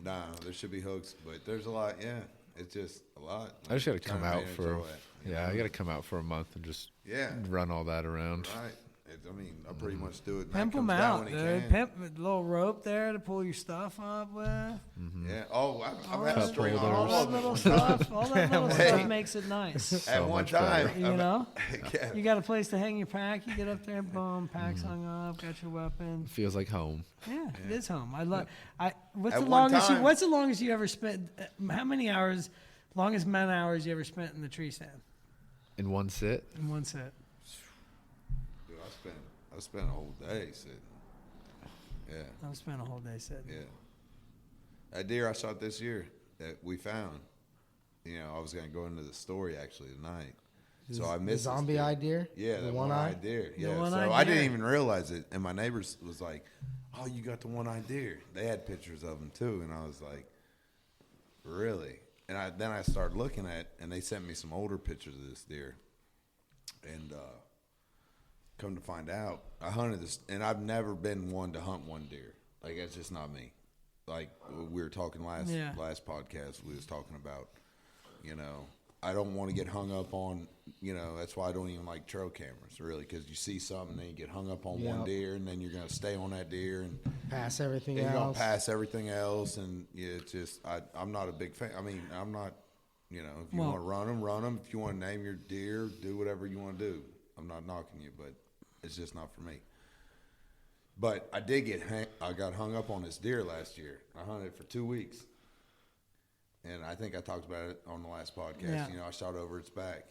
No, there should be hooks, but there's a lot. Yeah. It's just a lot. I just got to Trying come out manage for. all that, you Yeah, know? I got to come out for a month and just Yeah. run all that around. Right. I mean, I pretty much do it. Pimp Matt them comes down out, when he dude. can. Pimp a little rope there to pull your stuff up with. Yeah. Oh, I've had a Cup string on All all that of little them. stuff. All that little Hey. stuff makes it nice. At So one much better. time, You know? yeah. You got a place to hang your pack. You get up there, boom, pack's hung up, got your weapon. Feels like home. Yeah, it is home. I love. What's At the one longest? time- What's the longest you ever spent? How many hours? Longest man hours you ever spent in the tree stand In one sit. in one set? Dude, I spent a whole day sitting. Yeah, I've spent a whole day sitting. yeah. That deer I shot this year that we found. You know, I was gonna go into the story actually tonight. So I The missed this zombie-eyed deer? Yeah, The the one-eye? one-eyed deer. The Yeah, one-eyed so I didn't deer. even realize it, and my neighbors was like, "Oh, you got the one-eyed deer." They had pictures of them too, and I was like, "Really?" And then I started looking at, and they sent me some older pictures of this deer, and come to find out, I hunted this, and I've never been one to hunt one deer. Like that's just not me. Like we were talking last podcast, we was talking about, you know, I don't want to get hung up on, you know, that's why I don't even like trail cameras, really, because you see something, and then you get hung up on one Yep. deer, and then you're going to stay on that deer, and Pass everything you're going else. to pass everything else, and yeah, it's just, I'm not a big fan. I mean, I'm not, you know, if you Well- want to run them, run them. If you want to name your deer, do whatever you want to do. I'm not knocking you, but it's just not for me. But I did I got hung up on this deer last year. I hunted it for 2 weeks. And I think I talked about it on the last podcast. Yeah. You know, I shot over its back.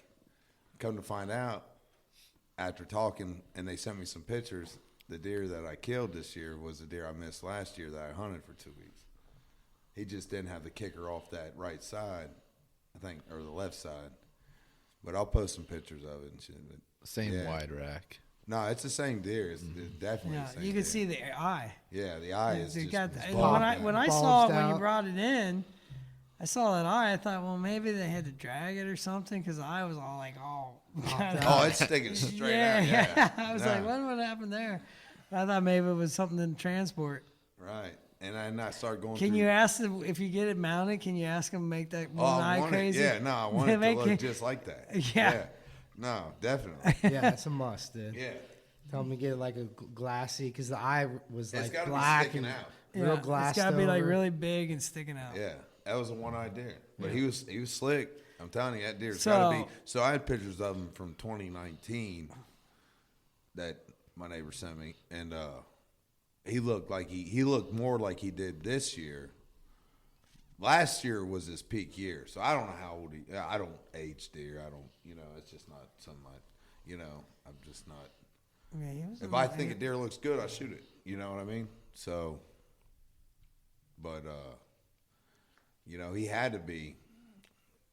Come to find out, after talking, and they sent me some pictures, the deer that I killed this year was the deer I missed last year that I hunted for 2 weeks. He just didn't have the kicker off that right side, I think, or the left side. But I'll post some pictures of it and shit. But Same yeah. wide rack. No, it's the same deer. It's definitely Yeah, the same you can deer. see the eye. Yeah, the eye is It just got it's the- bulged out. when I saw it Bulged when you out. brought it in, I saw that eye. I thought, well, maybe they had to drag it or something because the eye was all like, kinda- Oh, it's sticking straight yeah, out. Yeah, I was No. like, what happened there? I thought maybe it was something in transport. Right. And then I started going Can through. you ask them if you get it mounted? Can you ask them to make that Oh, one I eye want it. crazy? Yeah, no, I want it to Make look it- just like that. Yeah. No, definitely. Yeah, it's a must, dude. Yeah. Tell them to get it like a glassy, because the eye was It's like got to be black sticking and out. real Yeah, glassed It's got to be like over. really big and sticking out. Yeah. That was a one-eyed deer. But he was slick. I'm telling you, that deer's got to be. So I had pictures of him from 2019 that my neighbor sent me, and he looked like he looked more like he did this year. Last year was his peak year, so I don't know how old he. I don't age deer. I don't. You know, it's just not something. You know, I'm just not. Yeah, he was If a- I think a deer looks good, I shoot it. You know what I mean? So, but you know, he had to be,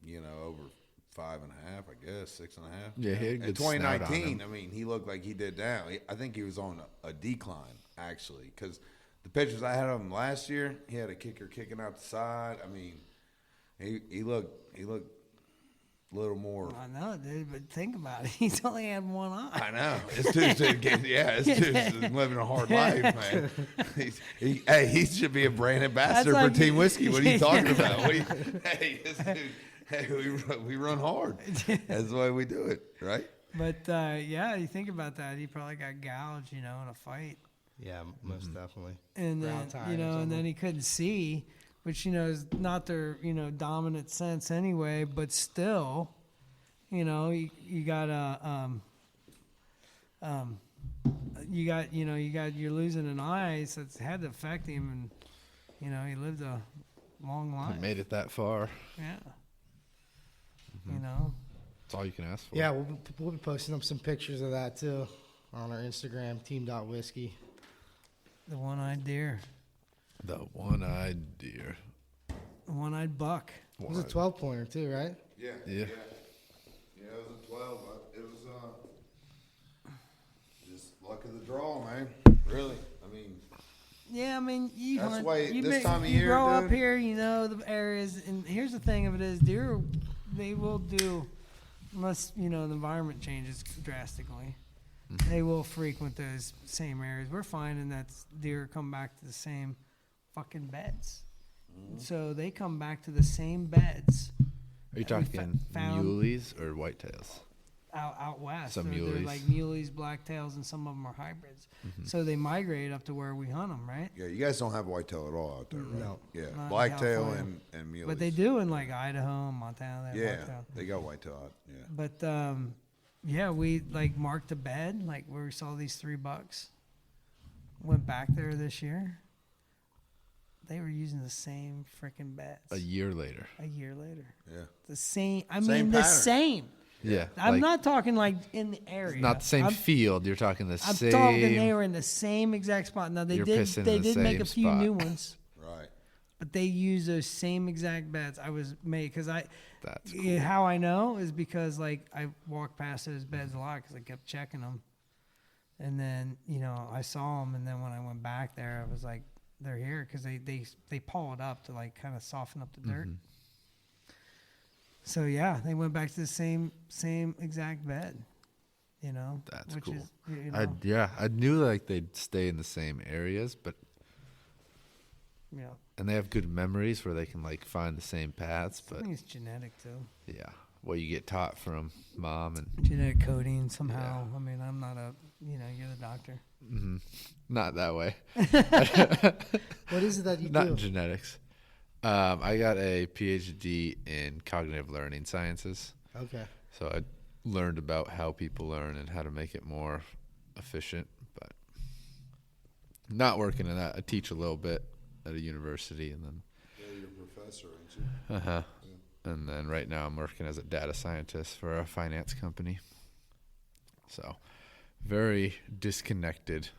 you know, over 5.5, I guess, 6.5. Yeah, he had a In good snout on 2019, him. I mean, he looked like he did now. I think he was on a decline actually, because the pictures I had of him last year, he had a kicker kicking out the side. I mean, he looked a little more. I know, dude, but think about it. He's only had one eye. I know. This dude's living a hard life, man. He should be a brand ambassador That's for like- Team Whiskey. What are you talking about? This dude, we run hard. That's the way we do it, right? But yeah, you think about that. He probably got gouged, in a fight, Yeah, most definitely. and Brown then tie or and then something. he couldn't see, which is not their dominant sense anyway. But still, you got you're losing an eye, so it's had to affect him, and he lived a long life. He made it that far. Yeah. Mm-hmm. That's all you can ask for. Yeah, we'll be posting up some pictures of that too on our Instagram, team.whiskey. The one-eyed deer, The one-eyed deer. the one-eyed buck. It was a 12-pointer too, right? Yeah. Yeah. Yeah, it was a 12. It was just luck of the draw, man. Really. I mean, Yeah, I mean, you That's hunt. why You, this time of you year, grow up dude. here, you know the areas, and here's the thing of it is, deer, they will do, unless the environment changes drastically, they will frequent those same areas. We're finding that deer come back to the same fucking beds, so they come back to the same beds Are you We fa- talking found- muleys or whitetails? out west. Some They're muleys. like muleys, blacktails, and some of them are hybrids. So they migrate up to where we hunt them, right? yeah, you guys don't have whitetail at all out there, right? No. Yeah, Not in blacktail California. and muleys. But they do in like Idaho and Montana. They have Yeah, blacktail. they got whitetail out. Yeah. But yeah, we like marked a bed, like where we saw these 3 bucks. Went back there this year. They were using the same freaking beds A year later. a year later. Yeah. The same. I Same mean, the pattern. same. Yeah. I'm like, not talking like in the area. not the same I'm, field. You're talking the I'm same. talking they were in the same exact spot. Now they You're did. pissing They in the did make a same few spot. new ones, Right. but they use those same exact beds. I was made because That's Yeah, how I know is because like I walked past those beds a lot because I kept checking them, and then I saw them, and then when I went back there, I was like, they're here because they paw it up to like kind of soften up the dirt. So yeah, they went back to the same exact bed, That's which cool. is I knew like they'd stay in the same areas, but yeah. and they have good memories where they can like find the same paths. I But think it's genetic too. yeah, what you get taught from mom and Genetic coding somehow. I mean, I'm not you're the doctor. not that way. What is it that you Not do? genetics. I got a PhD in cognitive learning sciences. Okay. So I learned about how people learn and how to make it more efficient, but not working in that. I teach a little bit at a university, and then Yeah, you're a professor, ain't you? and then right now I'm working as a data scientist for a finance company. So very disconnected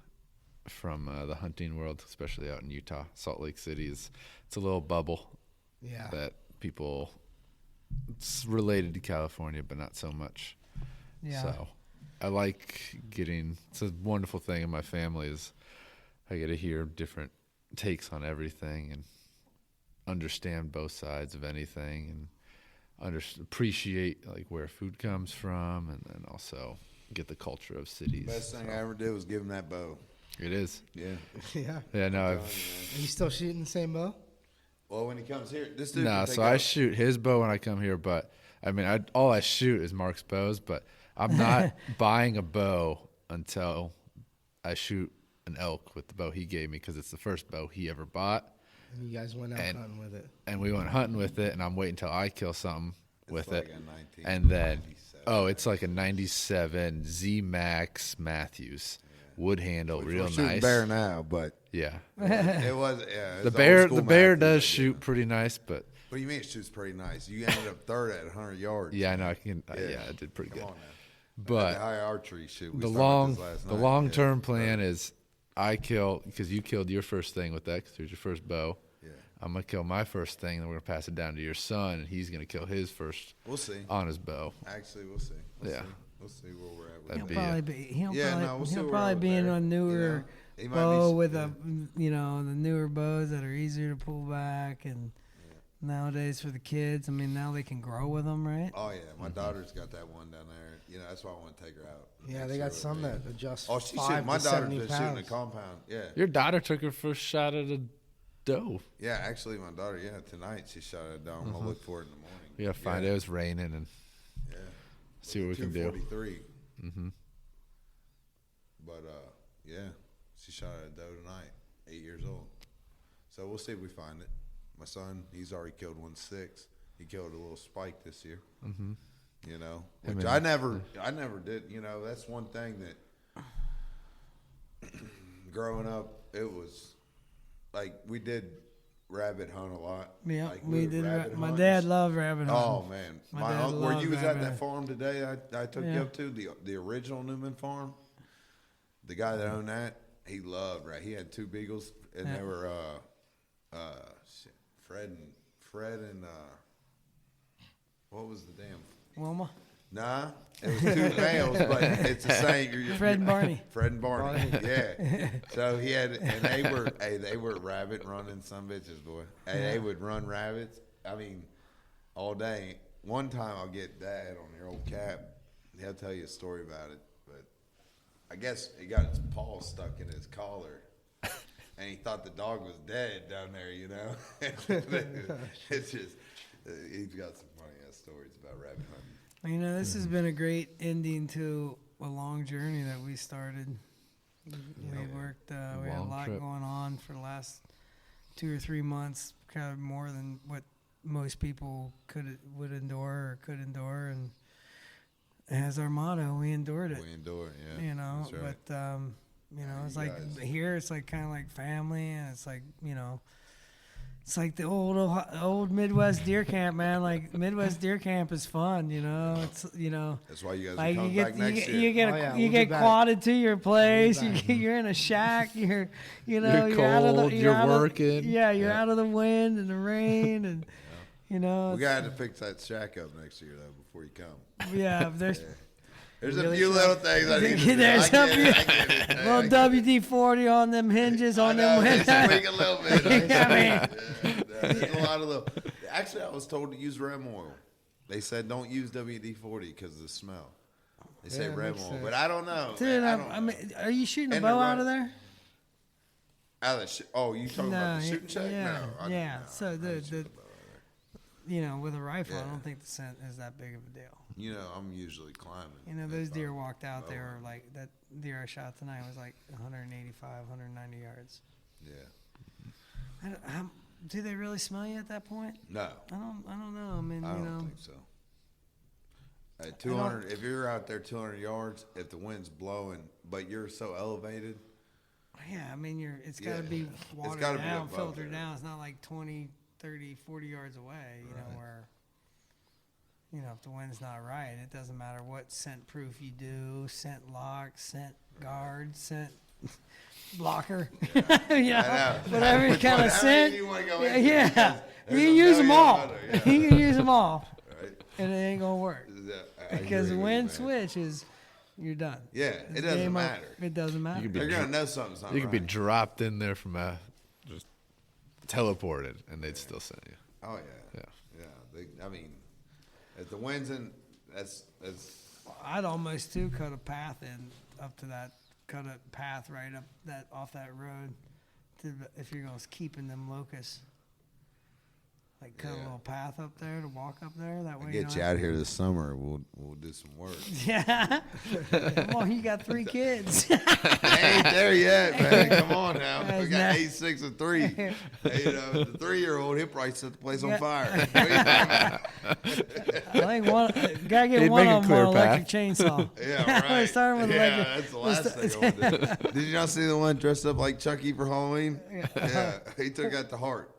from the hunting world, especially out in Utah. Salt Lake City it's a little bubble Yeah. that people. It's related to California, but not so much. Yeah. So I like getting. It's a wonderful thing in my family is I get to hear different takes on everything and understand both sides of anything and appreciate like where food comes from, and then also get the culture of cities. Best thing I ever did was give him that bow. It is. Yeah. Yeah. Yeah. No. Are you still shooting the same bow? Well, when he comes here, this dude. No. can take So I out- shoot his bow when I come here, but I mean, all I shoot is Mark's bows, but I'm not buying a bow until I shoot an elk with the bow he gave me because it's the first bow he ever bought. And you guys went out And- hunting with it. And we went hunting with it, and I'm waiting until I kill something with like it. a 1997. And then, it's like a 97 Z Max Matthews. Wood handle, Which real we're shooting nice. bear now, but Yeah. it was. Yeah, it's The old school bear Matthews, does I shoot guess. pretty nice, but What do you mean it shoots pretty nice? You ended up third at 100 yards. yeah, I know I can. Yeah. Yeah, I did pretty Come good. on now. But the high archery shoot. We the was talking about long this last the night. long Yeah. term plan is I kill because you killed your first thing with that because it was your first bow. Yeah. I'm gonna kill my first thing, and we're gonna pass it down to your son, and he's gonna kill his first We'll see. on his bow. Actually, we'll see. Yeah. We'll see where we're at. With That'd He'll be probably be. He'll Yeah, probably, no, we'll see he'll where probably we're be in there. a newer He might bow be, with the newer bows that are easier to pull back and nowadays for the kids. I mean, now they can grow with them, right? Oh yeah, my daughter's got that one down there. You know, that's why I want to take her out. Yeah, they got some that adjust. Oh, she's 5 shooting. My to daughter's 70 been shooting a pounds. compound. Yeah. Your daughter took her first shot at a doe. Yeah, actually, my daughter. Yeah, tonight she shot it down. I'm gonna look for it in the morning. We gotta find it. It was raining and Yeah. see what we can do. 243. But yeah, she shot at a doe tonight. 8 years old. So we'll see if we find it. My son, he's already killed 1.6. He killed a little spike this year. You know, which I never did. You know, that's one thing that growing up, it was like we did rabbit hunt a lot. Yeah, like, we were did. rabbit My hunters. dad loved rabbit hunting. Oh man, My my dad uncle, where loved you was at rabbit that hunting. farm today, I took Yeah. you up to the original Newman Farm. The guy that owned that, he loved He had 2 beagles, and Yeah. they were Fred and what was the damn? Wilma, Nah, it was 2 males, but it's the same. Fred and Barney. Fred and Barney, yeah. So he had, and they were rabbit running some bitches, boy. Hey, they would run rabbits. I mean, all day. One time I'll get Dad on your old cap. He'll tell you a story about it, but I guess he got his paw stuck in his collar, and he thought the dog was dead down there. You know, it's just he's got some funny ass stories about rabbit hunting. You know, this has been a great ending to a long journey that we started. We worked. We had a Long lot trip. going on for the last 2 or 3 months, kind of more than what most people would endure or could endure, and as our motto, we endured it. We endure, yeah. You know, that's right. but you know, it's you like guys- here, it's like kind of like family, and it's like, you know, it's like the old Midwest deer camp, man. Like Midwest deer camp is fun, you know. It's, you know, That's why you guys like are coming back next year. you get Oh, yeah, you we'll get be back. quadded to your place. We'll be back. You're in a shack. You're You're out of the, cold, you're out of- working. yeah, you're Yeah. out of the wind and the rain, and you know. We got to fix that shack up next year, though, before you come. Yeah, there's There's Really a few should. little things I need to do. There's I get a it, I get it. I little get it. WD-40 on them hinges I on know, them it's windows. tweak a little bit. I mean- Yeah, there's a lot of little. Actually, I was told to use Rem oil. They said don't use WD-40 because of the smell. They say Yeah, Rem makes oil, sense. but I don't know. Dude, man. I mean, are you shooting a And the bow red- out of there? Out of the oh, you talking about the shooting check? yeah, No, yeah. no, So I ain't the shooting a bow out there. you know, with a rifle, I Yeah. don't think the scent is that big of a deal. You know, I'm usually climbing. You know, If those deer I'm- walked out there, bow. were like that deer I shot tonight was like 185, 190 yards. Yeah. Do they really smell you at that point? No, I don't know. I mean, I you don't know, think so. At 200, if you're out there 200 yards, if the wind's blowing, but you're so elevated, yeah. I mean, it's got to Yeah. be It's watered gotta be down, above filtered there. down. It's not like 20, 30, 40 yards away. You know Right. where. You know, if the wind's not right, it doesn't matter what scent proof you do, scent lock, scent guard, scent blocker, you know, I know. whatever Which kind one- of how scent. many you wanna go Yeah, into? yeah. Because you there's can a use them million all. other, yeah. You can use them all, Right? and it ain't gonna work I because the agree with wind you, man. switches, you're done. Yeah, It's it doesn't game over. matter. It doesn't matter. could be They're gonna know something's not You could be right. dropped in there from just teleported, and they'd still send you. Oh yeah, yeah. I mean, if the wind's in, that's I'd almost too cut a path in up to that, cut a path right up that off that road, if you're gonna keeping them locusts. Like cut a Yeah. little path up there to walk up there. That way I'll you get don't you have out here this summer. We'll do some work. Yeah. Come on, you got 3 kids. I ain't there yet, man. Come on now. We That's got not- 8, 6, and 3. Hey, you know, the 3-year-old, he'll probably set the place on Yeah. fire. I think one gotta get He'd one make a of them clear on electric chainsaw. Yeah, right. We're starting with yeah, electric. that's the last thing I want to do. Did you not see the one dressed up like Chucky for Halloween? Yeah, he took out the heart.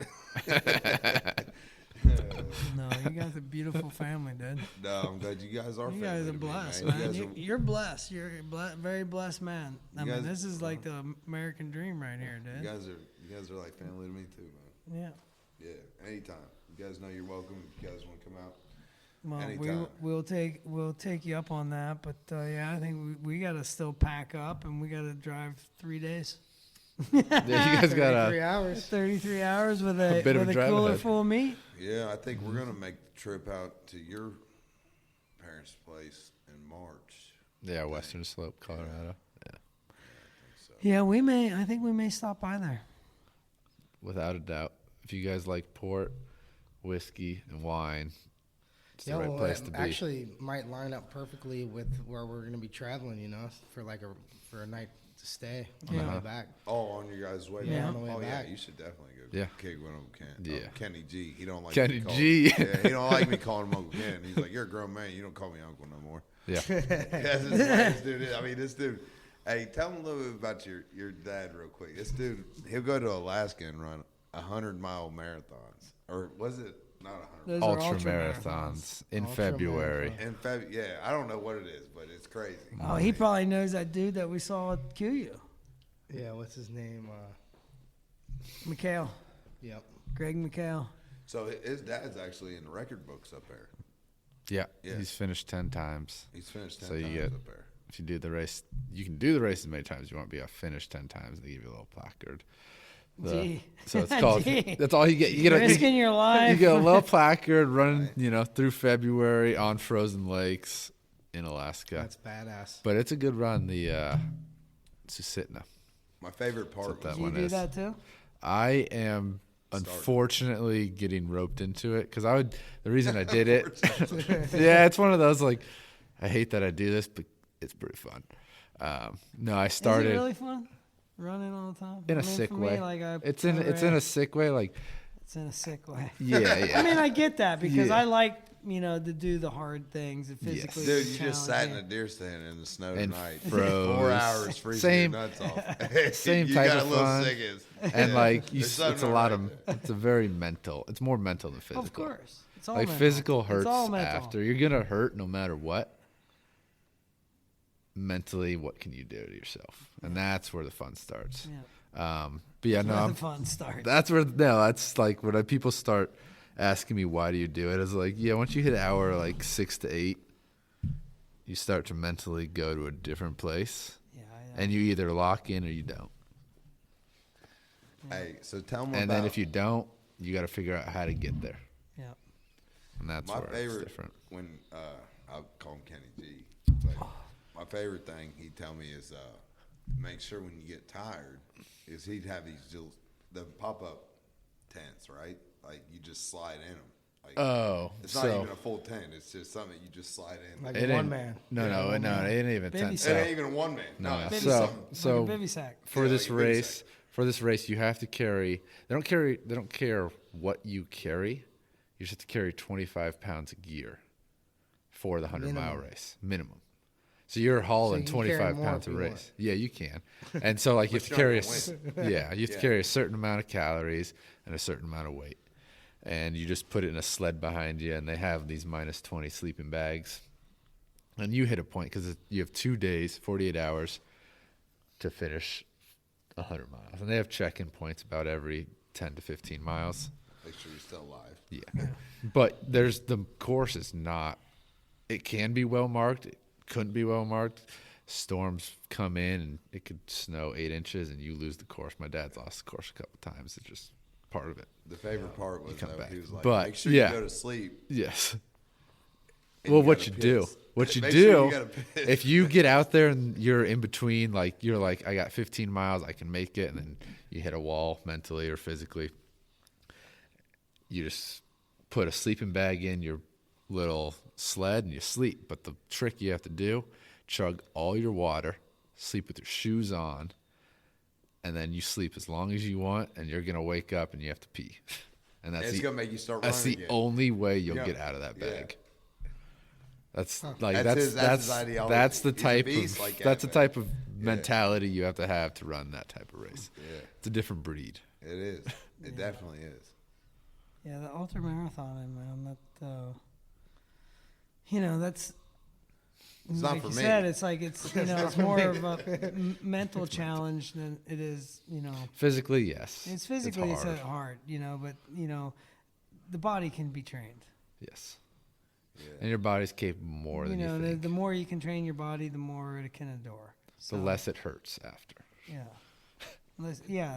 No, you guys are a beautiful family, dude. No, I'm glad you guys are. You guys family are to me, blessed, man. man. You guys are- You're blessed. You're a very blessed man. I You mean, guys- this is like the American dream right here, You dude. guys are like family to me too, man. Yeah. Yeah, anytime. You guys know you're welcome. If you guys want to come out. Well, Anytime. we'll take you up on that, but yeah, I think we got to still pack up and we got to drive 3 days, Yeah, you guys got 3 hours. 33 hours with a bit of with a drive cooler ahead. full of meat. Yeah, I think we're gonna make the trip out to your parents' place in March. Yeah, Western Slope, Colorado. Yeah, Yeah, we may. I think we may stop by there. without a doubt. If you guys like port, whiskey, and wine, it's the right place to be. Actually, might line up perfectly with where we're going to be traveling. For a night to stay on the way back. Oh, on your guys' way Yeah, back? on the way Oh, yeah, back. you should definitely go Yeah. kick one of Ken. Yeah. Kenny G. He don't like Kenny me call- G. Yeah, he don't like me calling him Uncle Ken. He's like, you're a grown man. You don't call me uncle no more. Yeah. That's this dude is. I mean, this dude. Hey, tell him a little bit about your dad real quick. This dude, he'll go to Alaska and run 100-mile marathons. Or was it not 100? Those are Ultra marathons. marathons in Ultra February. marathon. In February, yeah, I don't know what it is, but it's crazy. Oh, he probably knows that dude that we saw at QU. Yeah, what's his name? McHale. Yep. Greg McHale. So his dad's actually in the record books up there. Yeah. Yeah. He's finished 10 times. He's finished 10 So you times get- up there. If you do the race, you can do the race as many times as you want, but you finish 10 times. They give you a little placard. Gee. So it's called. Gee. That's all you get. You get Risking your life. You get a little placard running, through February on frozen lakes in Alaska. That's badass. But it's a good run. The Susitna. My favorite part That's what was that Did you one do is. that too? I am unfortunately getting roped into it because the reason I did it. Yeah, it's one of those like I hate that I do this, but it's pretty fun. No, I started. Is it really fun? Running all the time? In a sick for me, way. like It's in a sick way. Like It's in a sick way. yeah. I mean, I get that because Yeah. I like, to do the hard things and physically. Dude, you just sat in a challenging. deer stand in the snow And tonight. froze. 4 hours freezing Same- your nuts off. same you type got of a little fun. sick as- And Yeah. like There's it's something a lot right of there. it's a very mental. It's more mental than physical. Of course. It's all Like mental. physical It's hurts all mental. after. You're gonna hurt no matter what. Mentally, what can you do to yourself? And that's where the fun starts. Yeah. But yeah, no, Where I'm, the fun starts. that's like when people start asking me why do you do it? It's like, yeah, once you hit hour like 6 to 8, you start to mentally go to a different place, Yeah, and you either lock in or you don't. Hey, so tell me And about then if you don't, you got to figure out how to get there, Yeah. and that's my where it's favorite different. when I'll call him Kenny G. But my favorite thing he'd tell me is make sure when you get tired is he'd have these little the pop-up tents, right? Like you just slide in them. Like, Oh, it's not even a full tent. It's just something you just slide in. Like it one ain't- man. No, it ain't even Baby 10. it step. ain't even a one man. No, it's Baby just so something. so Like a baby sack. for Yeah, this like a baby race, you have to carry. They don't care what you carry. You just have to carry 25 pounds of gear for the 100-mile race minimum. So you're hauling you can carry 25 more pounds if of you race. Yeah, you can. And so like you have to you're carry not gonna you have to carry a certain amount of calories and a certain amount of weight. And you just put it in a sled behind you, and they have these -20 sleeping bags. And you hit a point because you have 2 days, 48 hours to finish 100 miles. And they have check-in points about every 10 to 15 miles. Make sure you're still alive. Yeah. But the course is not, it can be well marked. It couldn't be well marked. Storms come in and it could snow 8 inches and you lose the course. My dad's lost the course a couple times. It's just part of it. The favorite part was come though, back. he was like, But, make sure yeah. you go to sleep. Yes. and Well, you what gotta you do, piss. what you Make sure you do, gotta piss. if you get out there and you're in between, like you're like, I got 15 miles, I can make it, and then you hit a wall mentally or physically, you just put a sleeping bag in your little sled and you sleep. But the trick you have to do, chug all your water, sleep with your shoes on, and then you sleep as long as you want, and you're gonna wake up and you have to pee, and And it's gonna make you start running that's the again. only way you'll Yeah. get out of that Yeah. bag. That's like That's his that's ideology. that's the He's a type beast of like that, that's the man. type of mentality you have to run that type of race. Yeah. It's a different breed. It is. It definitely is. Yeah, the ultra marathon, man. That's. It's like not for you me. said, it's like it's more of a mental challenge than it is. Physically, yes. It's physically it's hard. hard, but the body can be trained. Yes. And your body's capable more than you think. The more you can train your body, the more it can endure. The So, less it hurts after. Yeah.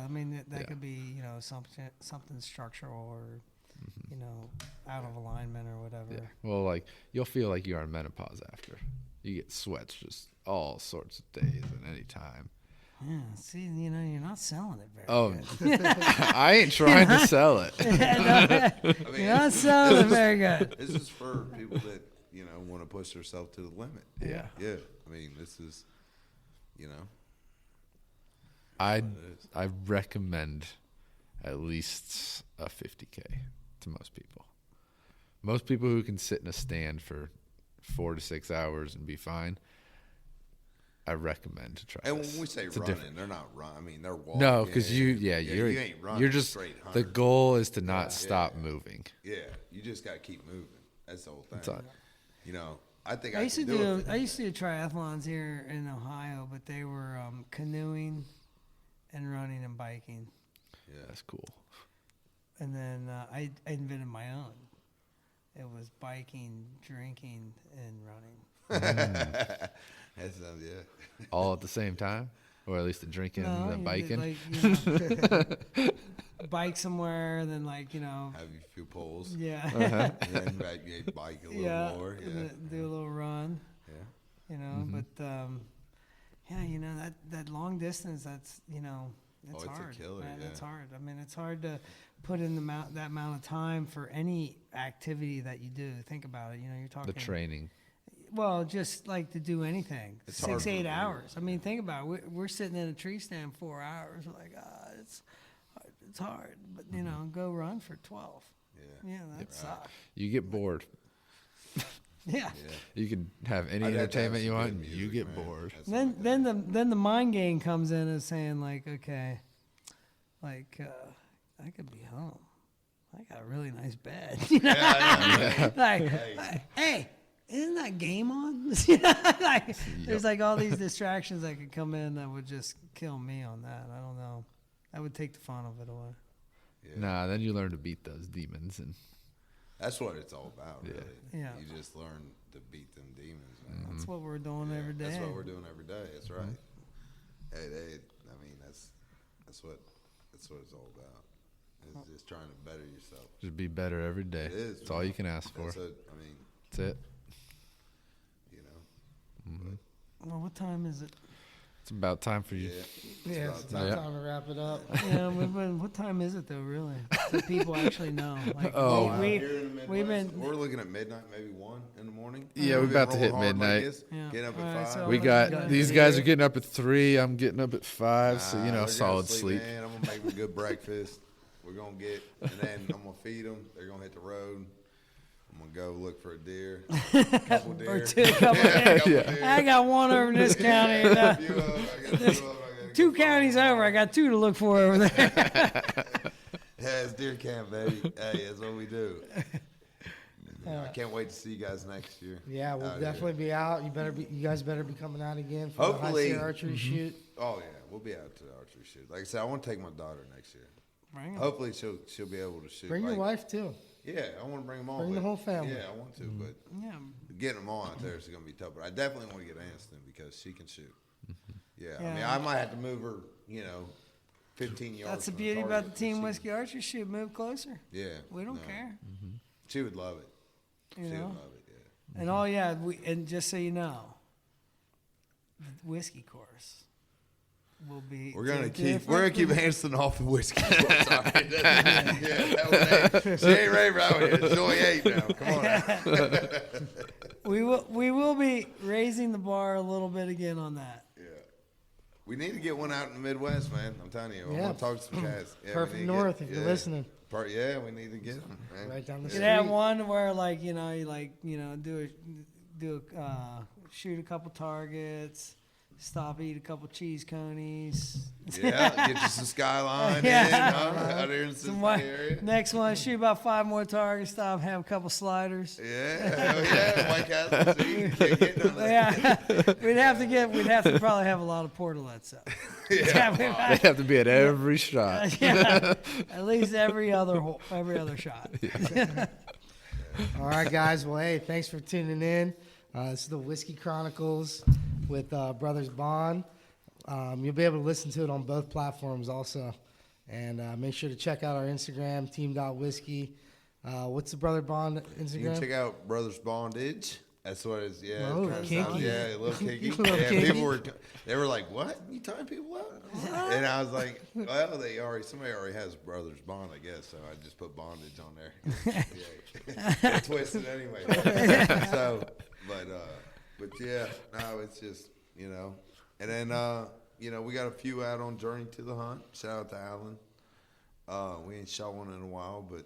I mean that Yeah. could be something structural or out of alignment or whatever. Yeah. Well, like you'll feel like you're on menopause after. You get sweats just all sorts of days and any time. Yeah, see, you're not selling it very Oh, good. I ain't trying to sell it. I mean, You're not selling it very good. this is for people that want to push themselves to the limit. Yeah. Yeah. I mean, this is, I recommend at least a 50K to most people. Most people who can sit in a stand for 4 to 6 hours and be fine, I recommend to try And this. when we say It's a running, different- they're not running. I mean, they're walking. No, because you you ain't running. you're just straight the 100. goal is to not stop moving. Yeah, you just got to keep moving. That's the whole thing. That's all. I think I used to can do do it. I used to do triathlons here in Ohio, but they were canoeing and running and biking. Yeah. That's cool. And then I invented my own. It was biking, drinking, and running. That sounds, yeah. All at the same time, or at least the drinking and the you biking. did, bike somewhere, then Have you a few pulls. yeah, And then you bike a little yeah, more. and Yeah. then do a little run. Yeah. But that long distance, that's it's a hard. killer, man, yeah. It's hard. I mean, it's hard to put in that amount of time for any activity that you do. Think about it. You're talking The training. Well, just like to do anything, It's hard 6, for 8 me. hours. I mean, think about it. We're sitting in a tree stand 4 hours. We're like, it's hard. But go run for 12. Yeah. Yeah, that sucks. You get bored. Yeah. Yeah. You can have any I'd have to have entertainment you some want, good and you music, get man. bored. That's the only thing. Then the mind game comes in and saying like, okay, I could be home. I got a really nice bed. Hey, isn't that game on? There's like all these distractions that could come in that would just kill me on that. I don't know. That would take the fun of it away. Yeah. Nah, then you learn to beat those demons, and That's what it's all about, really. Yeah. You just learn to beat them demons, man. That's what we're doing every day. That's what we're doing every day. That's right. Hey, I mean, that's what it's all about. It's just trying to better yourself. just be better every day. It is. That's all you can ask for. That's it. I mean, That's it. Well, what time is it? It's about time for you. yeah. Yeah, it's about Yeah. time to wrap it up. Yeah, what time is it though? Really, so people actually know. Like, Oh, we, Here in the we've Midwest, been. we're looking at midnight, maybe 1 in the morning. Yeah, we're We've about been to hit rolling hard like midnight. this, Yeah. Getting up All right, at 5. so We let's got go. these guys are getting up at 3. I'm getting up at 5, so they're gonna solid sleep. Man, I'm gonna make them a good breakfast. We're gonna get, and then I'm gonna feed them. They're gonna hit the road. I'm gonna go look for a deer, couple deer. Or two, couple days. Deer. I got one over in this county. And, A few of 'em, I got 2 of 'em, I gotta two go counties find 'em. over. I got 2 to look for over there. Yeah, it's deer camp, baby. Hey, that's what we do. I can't wait to see you guys next year. Yeah, we'll out definitely be out. You guys better be coming out again for Hopefully. the high archery shoot. Here. Oh yeah, we'll be out to the archery shoot. Like I said, I want to take my daughter next year. Bring 'em. Hopefully she'll be able to shoot. Bring your like- wife too. Yeah, I want to bring them all. Bring the but- whole family. Yeah, I want to, but Yeah. getting them all out there is going to be tough. But I definitely want to get Aniston because she can shoot. Yeah, I mean, Yeah. I might have to move her, 15 yards. That's the from beauty about target, the Team but Whiskey Archery shoot. Move closer. Yeah, We don't no. care. She would love it. You She know. would love it. Yeah. And and just so you know, the whiskey course will be. We're gonna different. keep Aniston off the whiskey. Sorry. She ain't ready for out here. It's only 8 now. Come on. Now. We will be raising the bar a little bit again on that. Yeah. We need to get one out in the Midwest, man. I'm telling you. I Yeah. want to talk to some guys. Yeah, we Perfect need to North, get- if you're yeah. listening. Yeah, we need to get them. Man. Right down the You street. could have one where shoot a couple targets, stop, eat a couple cheese conies. Yeah, get you some Skyline Yeah. in, out here in the Some Cincinnati area. Next one, shoot about 5 more targets, stop, have a couple sliders. Yeah, hell yeah, White Castle. See, you can't get none of that. Yeah, we'd have to probably have a lot of portalets up. Yeah. They have to be at every shot. Yeah, at least every other shot. All right, guys. Well, hey, thanks for tuning in. This is the Whiskey Chronicles with Brothers Bond. You'll be able to listen to it on both platforms also. And make sure to check out our Instagram, team.whiskey. What's the Brother Bond You can Instagram? check out Brothers Bondage. That's what it's. Yeah, Oh, it kinda kinky. sounds, yeah, a little kinky. Little Yeah, kinky. people were like, "What? You tying people out?" And I was like, "Well, somebody already has Brothers Bond, I guess." So I just put bondage on there. Yeah. Twisted anyway. But yeah, no, it's just and then we got a few out on Journey to the Hunt. Shout out to Alan. We ain't shot one in a while, but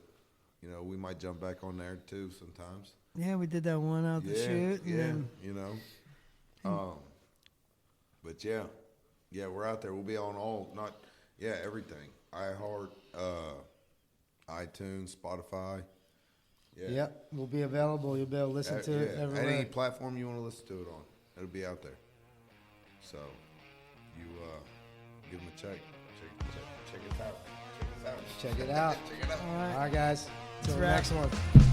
we might jump back on there too sometimes. Yeah, we did that one out the shoot. Yeah, And but yeah, we're out there. We'll be on everything. iHeart, iTunes, Spotify. Yeah. Yep, we'll be available. You'll be able to listen to it everywhere. Any platform you want to listen to it on, it'll be out there. So you give them a check. Check it out. Check it out. Check it out. All right, guys. Till the wrap. next one.